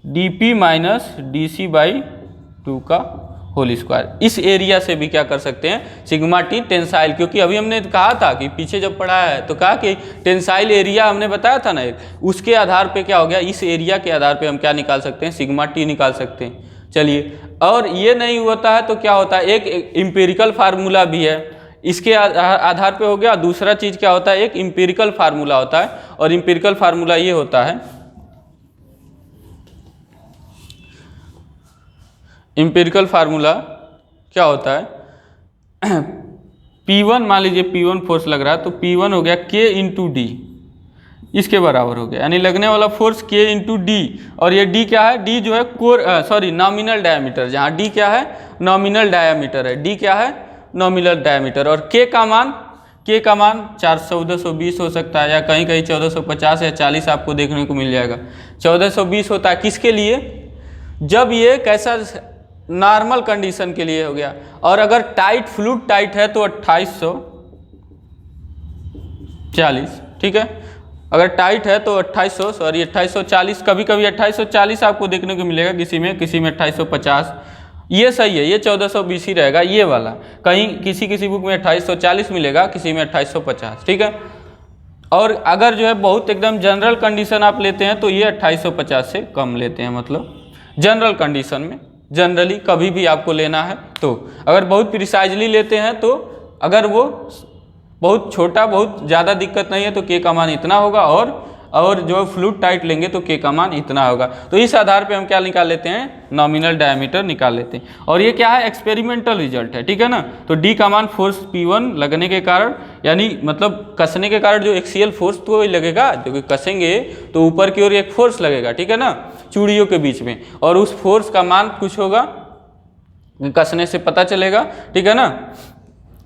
dP माइनस dC/2 का होल स्क्वायर। इस एरिया से भी क्या कर सकते हैं, सिग्मा टी टेंसाइल, क्योंकि अभी हमने कहा था कि पीछे जब पढ़ा है तो कहा कि टेंसाइल एरिया हमने बताया था ना एक, उसके आधार पे क्या हो गया, इस एरिया के आधार पे हम क्या निकाल सकते हैं, सिग्मा टी निकाल सकते हैं। चलिए, और ये नहीं होता है तो क्या होता है, एक एम्पिरिकल फार्मूला भी है, इसके आधार पे हो गया। दूसरा चीज़ क्या होता है, एक एम्पिरिकल फार्मूला होता है, और एम्पिरिकल फार्मूला ये होता है, एम्पिरिकल फार्मूला क्या होता है, P1 मान लीजिए P1 फोर्स लग रहा है तो P1 हो गया K × D, इसके बराबर हो गया, यानी लगने वाला फोर्स K इंटू डी, और ये डी क्या है, डी जो है कोर नॉमिनल डायमीटर, जहाँ डी क्या है नॉमिनल डायमीटर है, डी क्या है नॉमिनल डायमीटर, और K का मान 1420 हो सकता है, या कहीं कहीं 1450 या 40 आपको देखने को मिल जाएगा। 1420 होता है किसके लिए, जब ये कैसा नॉर्मल कंडीशन के लिए हो गया, और अगर टाइट फ्लूइड टाइट है तो 2840, ठीक है, अगर टाइट है तो 2840, कभी कभी 2840 आपको देखने को मिलेगा, किसी में 2850, ये सही है, ये 1420 ही रहेगा ये वाला, कहीं किसी किसी बुक में 2840 मिलेगा, किसी में 2850, ठीक है। और अगर जो है बहुत एकदम जनरल कंडीशन आप लेते हैं तो ये 2850 से कम लेते हैं, मतलब जनरल कंडीशन में, जनरली कभी भी आपको लेना है तो। अगर बहुत प्रिसाइजली लेते हैं तो अगर वो बहुत छोटा, बहुत ज़्यादा दिक्कत नहीं है तो K का मान इतना होगा, और जो फ्लूइड टाइट लेंगे तो K का मान इतना होगा। तो इस आधार पे हम क्या निकाल लेते हैं, नॉमिनल डायमीटर निकाल लेते हैं। और ये क्या है, एक्सपेरिमेंटल रिजल्ट है, ठीक है ना। तो D का मान फोर्स P1 लगने के कारण, यानी मतलब कसने के कारण जो एक्सियल फोर्स तो वही लगेगा, क्योंकि कसेंगे तो ऊपर की ओर एक फोर्स लगेगा, ठीक है ना, चूड़ियों के बीच में, और उस फोर्स का मान कुछ होगा, कसने से पता चलेगा, ठीक है ना।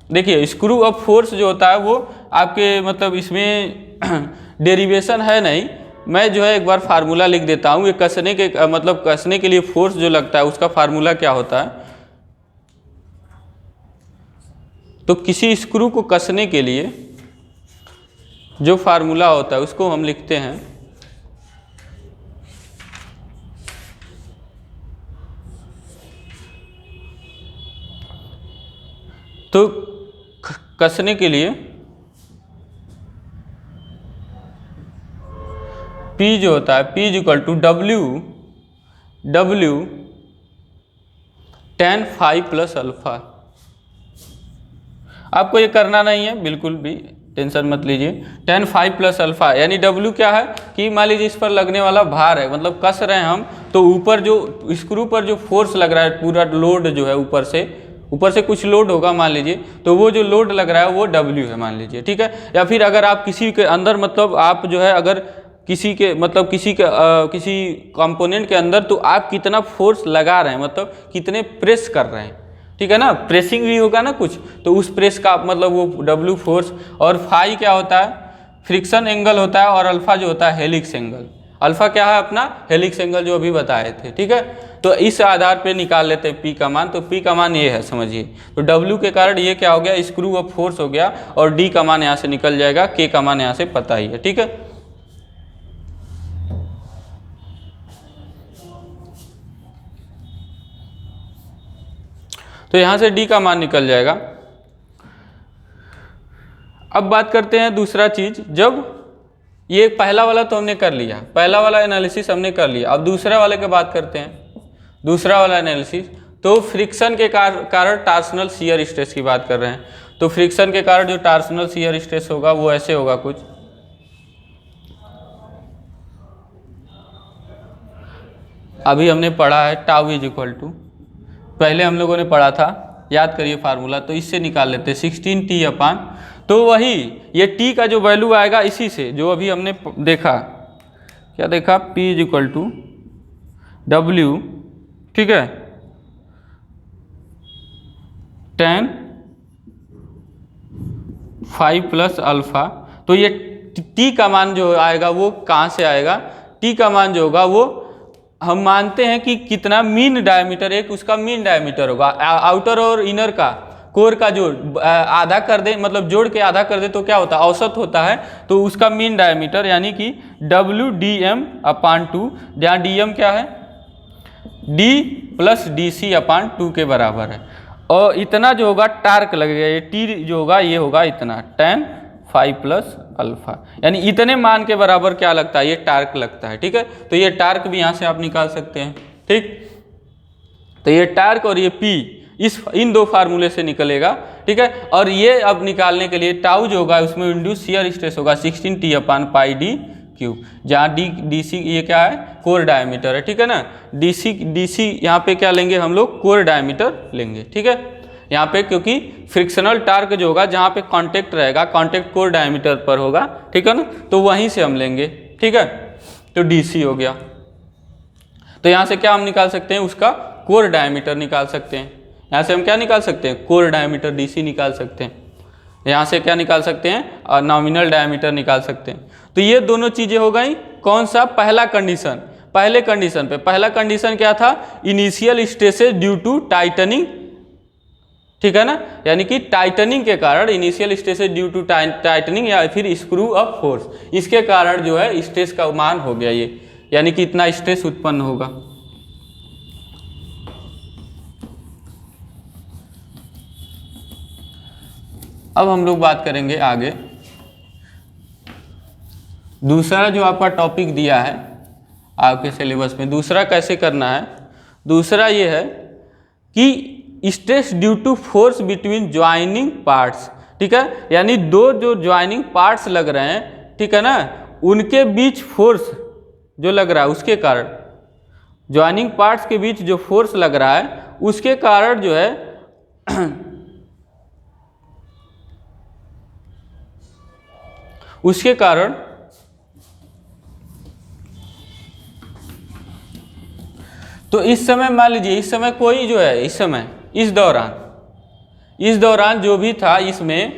देखिए स्क्रू अप फोर्स जो होता है वो आपके मतलब इसमें डेरिवेशन है नहीं, मैं जो है एक बार फार्मूला लिख देता हूँ। ये कसने के मतलब कसने के लिए फोर्स जो लगता है उसका फार्मूला क्या होता है, तो किसी स्क्रू को कसने के लिए जो फार्मूला होता है उसको हम लिखते हैं तो कसने के लिए P जो होता है, P equal to W tan phi plus alpha. आपको ये करना नहीं है, बिल्कुल भी टेंशन मत लीजिए। tan फाई प्लस अल्फा, यानी W क्या है कि मान लीजिए इस पर लगने वाला भार है, मतलब कस रहे हैं हम, तो ऊपर जो स्क्रू पर जो फोर्स लग रहा है, पूरा लोड जो है ऊपर से कुछ लोड होगा मान लीजिए, तो वो जो लोड लग रहा है वो W है मान लीजिए, ठीक है। या फिर अगर आप किसी के अंदर मतलब आप जो है अगर किसी किसी कंपोनेंट के अंदर तो आप कितना फोर्स लगा रहे हैं, मतलब कितने प्रेस कर रहे हैं, ठीक है ना, प्रेसिंग भी होगा ना कुछ, तो उस प्रेस का मतलब वो W फोर्स। और फाई क्या होता है, फ्रिक्शन एंगल होता है, और अल्फा जो होता है हेलिक्स एंगल। अल्फा क्या है अपना हेलिक्स एंगल जो अभी बताए थे, ठीक है। तो इस आधार पे निकाल लेते हैं P का मान, तो P का मान ये है समझिए। तो W के कारण ये क्या हो गया, स्क्रू अप फोर्स हो गया, और D का मान यहाँ से निकल जाएगा, K का मान यहाँ से पता ही है, ठीक है। तो यहाँ से D का मान निकल जाएगा। अब बात करते हैं दूसरा चीज, जब ये पहला वाला तो हमने कर लिया, पहला वाला एनालिसिस हमने कर लिया, अब दूसरे वाले की बात करते हैं। दूसरा वाला एनालिसिस, तो फ्रिक्शन के कारण टार्सनल शियर स्ट्रेस की बात कर रहे हैं। तो फ्रिक्शन के कारण जो टार्सनल शियर स्ट्रेस होगा वो ऐसे होगा कुछ, अभी हमने पढ़ा है टाउ इज इक्वल टू, पहले हम लोगों ने पढ़ा था, याद करिए फार्मूला, तो इससे निकाल लेते हैं 16T अपान, तो वही ये T का जो वैल्यू आएगा इसी से जो अभी हमने देखा, क्या देखा, P is equal to W, ठीक है, tan फाई प्लस अल्फा। तो ये T का मान जो आएगा वो कहाँ से आएगा, T का मान जो होगा वो हम मानते हैं कि कितना मीन डायमीटर, एक उसका मीन डायमीटर होगा, आउटर और इनर का कोर का जो आधा कर दे, मतलब जोड़ के आधा कर दे तो क्या होता है, औसत होता है, तो उसका मीन डायमीटर यानी कि WDM अपान 2, जहाँ DM क्या है D प्लस DC अपान 2 के बराबर है। और इतना जो होगा टार्क लगेगा, ये T जो होगा ये होगा इतना tan फाई प्लस अल्फा, यानी इतने मान के बराबर क्या लगता है, ये टार्क लगता है, ठीक है। तो ये टार्क भी यहाँ से आप निकाल सकते हैं, ठीक। तो ये टार्क और ये P इन दो फार्मूले से निकलेगा, ठीक है। और ये अब निकालने के लिए टाउ जो होगा उसमें इंड्यूस शियर स्ट्रेस होगा 16T अपान पाई D क्यूब, जहाँ DC ये क्या है, कोर डायमीटर है, ठीक है ना। DC यहाँ पे क्या लेंगे हम लोग, कोर डायमीटर लेंगे, ठीक है। यहाँ पे, क्योंकि फ्रिक्शनल टार्क जो होगा जहाँ पे कांटेक्ट रहेगा, कांटेक्ट कोर डायमीटर पर होगा, ठीक है ना, तो वहीं से हम लेंगे, ठीक है। तो DC हो गया। तो यहाँ से क्या हम निकाल सकते हैं, उसका कोर डायमीटर निकाल सकते हैं। यहाँ से हम क्या निकाल सकते हैं, कोर डायमीटर DC निकाल सकते हैं। यहाँ से क्या निकाल सकते हैं, नॉमिनल डायमीटर निकाल सकते हैं। तो ये दोनों चीज़ें हो गई। कौन सा, पहला कंडीशन, पहले कंडीशन पे, पहला कंडीशन क्या था, initial stresses due to tightening, ठीक है ना, यानी कि टाइटनिंग के कारण, initial stresses due to tightening या फिर स्क्रू अप फोर्स, इसके कारण जो है स्ट्रेस का मान हो गया ये, यानी कि इतना स्ट्रेस उत्पन्न होगा। अब हम लोग बात करेंगे आगे, दूसरा जो आपका टॉपिक दिया है आपके सिलेबस में, दूसरा कैसे करना है। दूसरा ये है कि stress due to force between joining parts, ठीक है, यानी दो जो ज्वाइनिंग पार्ट्स लग रहे हैं, ठीक है ना, उनके बीच फोर्स जो लग रहा है उसके कारण, ज्वाइनिंग पार्ट्स के बीच जो फोर्स लग रहा है उसके कारण जो है उसके कारण तो इस समय मान लीजिए, इस समय कोई जो है, इस समय इस दौरान जो भी था इसमें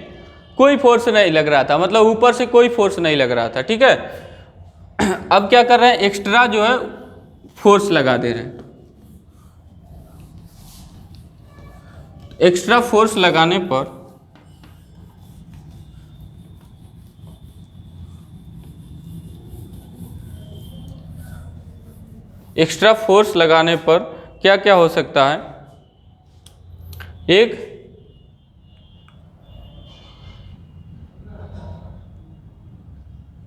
कोई फोर्स नहीं लग रहा था, मतलब ऊपर से कोई फोर्स नहीं लग रहा था, ठीक है। अब क्या कर रहे हैं, एक्स्ट्रा जो है फोर्स लगा दे रहे हैं। एक्स्ट्रा फोर्स लगाने पर क्या क्या हो सकता है, एक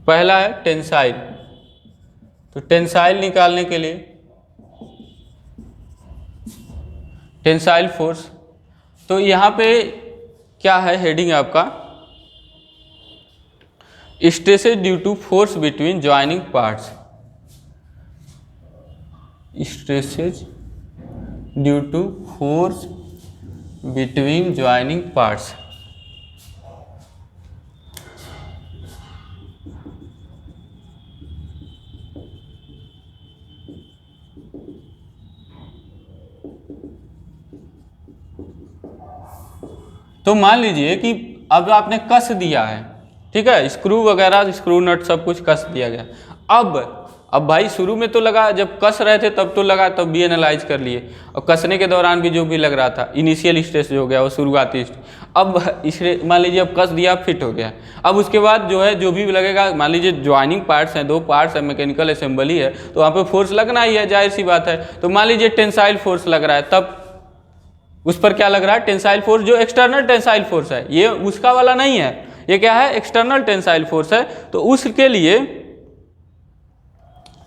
पहला है टेंसाइल। तो टेंसाइल निकालने के लिए टेंसाइल फोर्स, तो यहाँ पे क्या है हेडिंग आपका, stresses due to force between joining parts, stresses due to force between joining parts. तो मान लीजिए कि अब आपने कस दिया है, ठीक है, स्क्रू वगैरह, स्क्रू नट सब कुछ कस दिया गया। अब भाई शुरू में तो लगा, जब कस रहे थे तब तो लगा, तब भी एनालाइज कर लिए, और कसने के दौरान भी जो भी लग रहा था, इनिशियल स्ट्रेस जो हो गया वो शुरुआती स्ट्रेस। अब इसे मान लीजिए अब कस दिया, फिट हो गया। अब उसके बाद जो है जो भी लगेगा, मान लीजिए ज्वाइनिंग पार्ट्स हैं, दो पार्ट्स है, मैकेनिकल असेंबली है, तो वहाँ पे फोर्स लगना ही है, जाहिर सी बात है। तो मान लीजिए टेंसाइल फोर्स लग रहा है, तब उस पर क्या लग रहा है, टेंसाइल फोर्स, जो एक्सटर्नल टेंसाइल फोर्स है, ये उसका वाला नहीं है, ये क्या है, एक्सटर्नल टेंसाइल फोर्स है। तो उसके लिए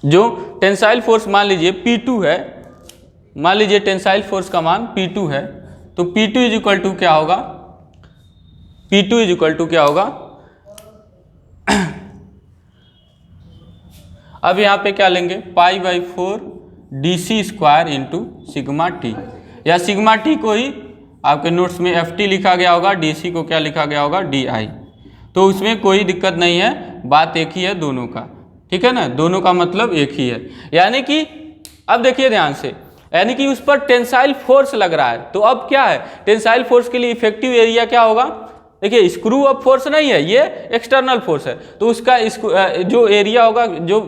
जो टेंसाइल फोर्स मान लीजिए P2 है, मान लीजिए टेंसाइल फोर्स का मान P2 है, तो P2 इज इक्वल टू क्या होगा, P2 इज इक्वल टू क्या होगा, अब यहाँ पे क्या लेंगे, π/4 DC square into sigma T, या सिग्मा टी को ही आपके नोट्स में FT लिखा गया होगा, DC को क्या लिखा गया होगा, DI। तो उसमें कोई दिक्कत नहीं है, बात एक ही है दोनों का, ठीक है ना, दोनों का मतलब एक ही है। यानी कि अब देखिए ध्यान से, यानी कि उस पर टेंसाइल फोर्स लग रहा है, तो अब क्या है, टेंसाइल फोर्स के लिए इफेक्टिव एरिया क्या होगा, देखिए स्क्रू अप फोर्स नहीं है, ये एक्सटर्नल फोर्स है, तो उसका जो एरिया होगा, जो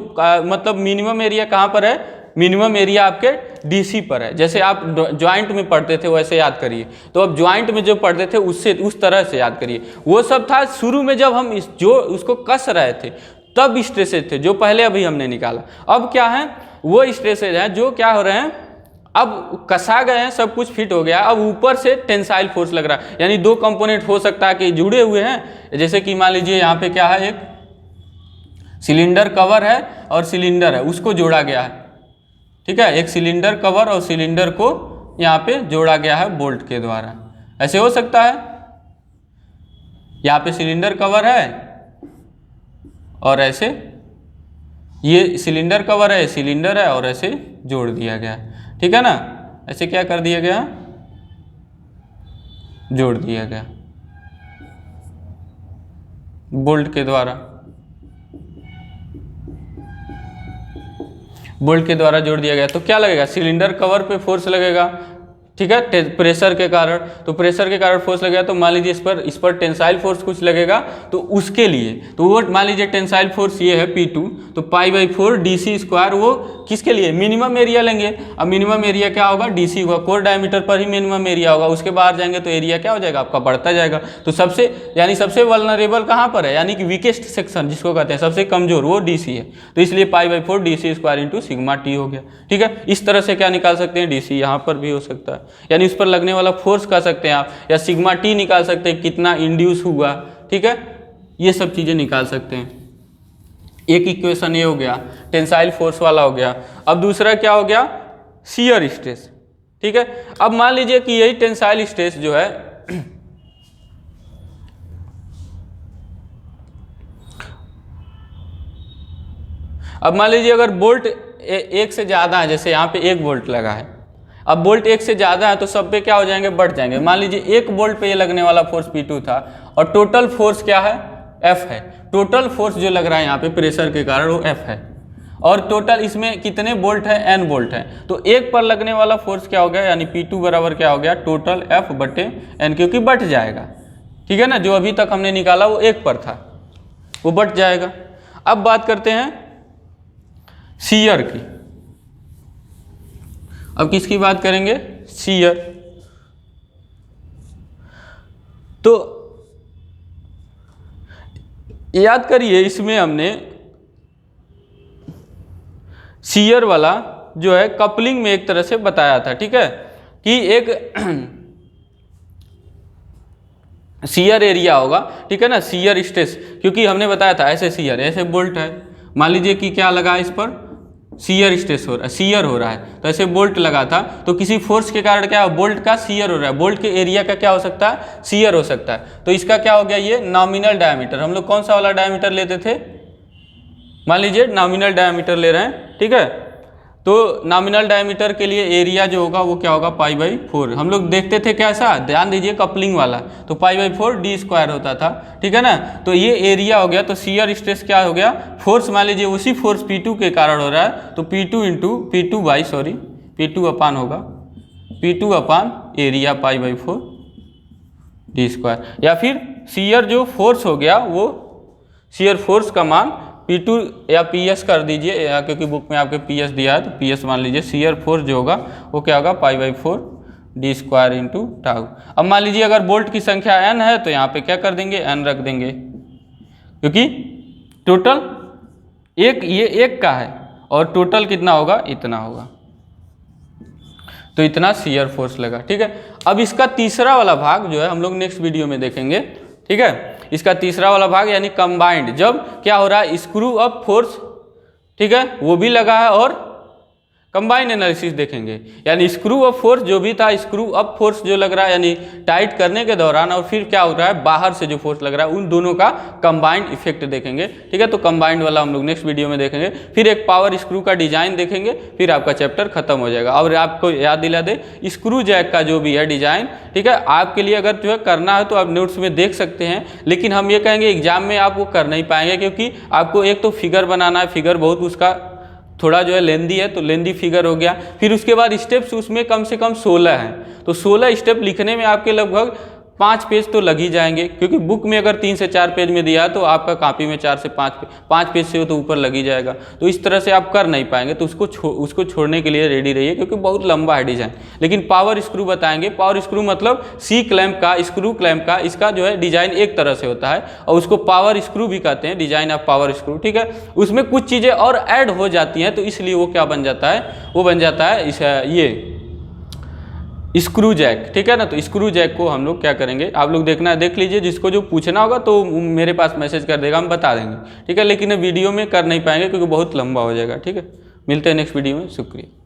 मतलब मिनिमम एरिया कहाँ पर है, मिनिमम एरिया आपके DC पर है। जैसे आप ज्वाइंट में पढ़ते थे वैसे याद करिए, तो अब ज्वाइंट में जो पढ़ते थे उससे उस तरह से याद करिए। वो सब था शुरू में जब हम जो उसको कस रहे थे तब स्ट्रेसेज थे, जो पहले अभी हमने निकाला। अब क्या है, वो स्ट्रेसेज हैं जो क्या हो रहे हैं, अब कसा गए हैं, सब कुछ फिट हो गया, अब ऊपर से टेंसाइल फोर्स लग रहा है। यानी दो कंपोनेंट हो सकता है कि जुड़े हुए हैं, जैसे कि मान लीजिए यहाँ पे क्या है, एक सिलेंडर कवर है और सिलेंडर है, उसको जोड़ा गया है, ठीक है, एक सिलेंडर कवर और सिलेंडर को यहाँ पे जोड़ा गया है बोल्ट के द्वारा, ऐसे हो सकता है। यहाँ पे सिलेंडर कवर है और ऐसे ये सिलेंडर कवर है, सिलेंडर है और ऐसे जोड़ दिया गया, ठीक है ना, ऐसे क्या कर दिया गया, जोड़ दिया गया बोल्ट के द्वारा, बोल्ट के द्वारा जोड़ दिया गया। तो क्या लगेगा, सिलेंडर कवर पे फोर्स लगेगा, ठीक है, प्रेशर के कारण। तो प्रेशर के कारण फोर्स लगेगा, तो मान लीजिए इस पर टेंसाइल फोर्स कुछ लगेगा, तो उसके लिए तो वो मान लीजिए टेंसाइल फोर्स ये है P2, तो π/4 dc², वो किसके लिए, मिनिमम एरिया लेंगे। अब मिनिमम एरिया क्या होगा, DC होगा, कोर डायमीटर पर ही मिनिमम एरिया होगा, उसके बाहर जाएंगे तो एरिया क्या हो जाएगा आपका, बढ़ता जाएगा। तो सबसे वल्नरेबल कहाँ पर है, यानी कि वीकेस्ट सेक्शन जिसको कहते हैं, सबसे कमजोर, वो DC है। तो इसलिए π/4 dc² × σt हो गया, ठीक है। इस तरह से क्या निकाल सकते हैं, DC यहाँ पर भी हो सकता है, यानी उस पर लगने वाला फोर्स कह सकते हैं आप, या σt निकाल सकते हैं, कितना इंड्यूस हुआ, ठीक है, ये सब चीज़ें निकाल सकते हैं। एक इक्वेशन ये हो गया, टेंसाइल फोर्स वाला हो गया। अब दूसरा क्या हो गया, शियर स्ट्रेस, ठीक है। अब मान लीजिए कि यही टेंसाइल स्ट्रेस जो है अब मान लीजिए अगर बोल्ट एक से ज़्यादा है, जैसे यहाँ पे 1 बोल्ट लगा है, अब बोल्ट 1 से ज़्यादा है तो सब पे क्या हो जाएंगे, बढ़ जाएंगे। मान लीजिए 1 बोल्ट पे ये लगने वाला फोर्स P2 था, और टोटल फोर्स क्या है, F है। टोटल फोर्स जो लग रहा है यहाँ पे प्रेशर के कारण वो F है, और टोटल इसमें कितने बोल्ट है, N बोल्ट है। तो 1 पर लगने वाला फोर्स क्या हो गया, यानी P2 बराबर क्या हो गया, टोटल F/N, क्योंकि बढ़ जाएगा, ठीक है ना। जो अभी तक हमने निकाला वो 1 पर था, वो बढ़ जाएगा। अब बात करते हैं शियर की। अब किसकी बात करेंगे, शियर। तो याद करिए, इसमें हमने शियर वाला जो है कपलिंग में एक तरह से बताया था, ठीक है, कि एक शियर एरिया होगा, ठीक है ना, शियर स्ट्रेस, क्योंकि हमने बताया था ऐसे शियर, ऐसे बोल्ट है, मान लीजिए कि क्या लगा इस पर, शियर स्ट्रेस हो रहा है, शियर हो रहा है, तो ऐसे बोल्ट लगा था, तो किसी फोर्स के कारण क्या बोल्ट का शियर हो रहा है, बोल्ट के एरिया का क्या हो सकता है, शियर हो सकता है। तो इसका क्या हो गया, ये नॉमिनल डायमीटर, हम लोग कौन सा वाला डायमीटर लेते थे, मान लीजिए नॉमिनल डायमीटर ले रहे हैं, ठीक है। तो नॉमिनल डायमीटर के लिए एरिया जो होगा वो क्या होगा, π/4। हम लोग देखते थे कैसा, ध्यान दीजिए, कपलिंग वाला, तो π/4 d² होता था, ठीक है ना। तो ये एरिया हो गया, तो शियर स्ट्रेस क्या हो गया, फोर्स मान लीजिए उसी फोर्स P2 के कारण हो रहा है, तो P2 अपान होगा, P2 अपान एरिया π/4 d², या फिर शियर जो फोर्स हो गया वो शियर फोर्स का मान P2 या PS कर दीजिए, या क्योंकि बुक में आपके PS दिया है तो PS मान लीजिए, शियर फोर्स जो होगा वो क्या होगा, π/4 d² × टाउ। अब मान लीजिए अगर बोल्ट की संख्या N है तो यहाँ पे क्या कर देंगे, N रख देंगे, क्योंकि टोटल ये 1 का है, और टोटल कितना होगा, इतना होगा, तो इतना शियर फोर्स लगा, ठीक है। अब इसका तीसरा वाला भाग जो है हम लोग नेक्स्ट वीडियो में देखेंगे, ठीक है। इसका तीसरा वाला भाग यानी कंबाइंड, जब क्या हो रहा है, स्क्रू अप फोर्स, ठीक है, वो भी लगा है, और कंबाइंड एनालिसिस देखेंगे, यानी स्क्रू अप फोर्स जो भी था, स्क्रू अप फोर्स जो लग रहा है यानी टाइट करने के दौरान, और फिर क्या हो रहा है बाहर से जो फोर्स लग रहा है, उन दोनों का कंबाइंड इफेक्ट देखेंगे, ठीक है। तो कंबाइंड वाला हम लोग नेक्स्ट वीडियो में देखेंगे। फिर एक पावर स्क्रू का डिजाइन देखेंगे, फिर आपका चैप्टर खत्म हो जाएगा। और आपको याद दिला दे, स्क्रू जैक का जो भी है डिजाइन, ठीक है, आपके लिए अगर जो है करना है तो आप नोट्स में देख सकते हैं, लेकिन हम ये कहेंगे एग्जाम में आप वो कर नहीं पाएंगे, क्योंकि आपको एक तो फिगर बनाना है, फिगर बहुत उसका थोड़ा जो है लेंदी है, तो लेंदी फिगर हो गया। फिर उसके बाद स्टेप्स उसमें कम से कम 16 हैं, तो 16 स्टेप लिखने में आपके लगभग 5 पेज तो लग ही जाएंगे, क्योंकि बुक में अगर 3 से 4 पेज में दिया है तो आपका कॉपी में 4 से 5 पेज से हो तो ऊपर लग ही जाएगा। तो इस तरह से आप कर नहीं पाएंगे, तो उसको छोड़ने के लिए रेडी रहिए, क्योंकि बहुत लंबा है डिज़ाइन। लेकिन पावर स्क्रू बताएंगे, पावर स्क्रू मतलब सी क्लैंप का, स्क्रू क्लैंप का, इसका जो है डिज़ाइन एक तरह से होता है, और उसको पावर स्क्रू भी कहते हैं, डिज़ाइन ऑफ पावर स्क्रू, ठीक है। उसमें कुछ चीज़ें और ऐड हो जाती हैं, तो इसलिए वो क्या बन जाता है, वो बन जाता है ये स्क्रू जैक, ठीक है ना। तो स्क्रू जैक को हम लोग क्या करेंगे, आप लोग देखना है, देख लीजिए, जिसको जो पूछना होगा तो मेरे पास मैसेज कर देगा, हम बता देंगे, ठीक है। लेकिन वीडियो में कर नहीं पाएंगे क्योंकि बहुत लंबा हो जाएगा, ठीक है। मिलते हैं नेक्स्ट वीडियो में, शुक्रिया।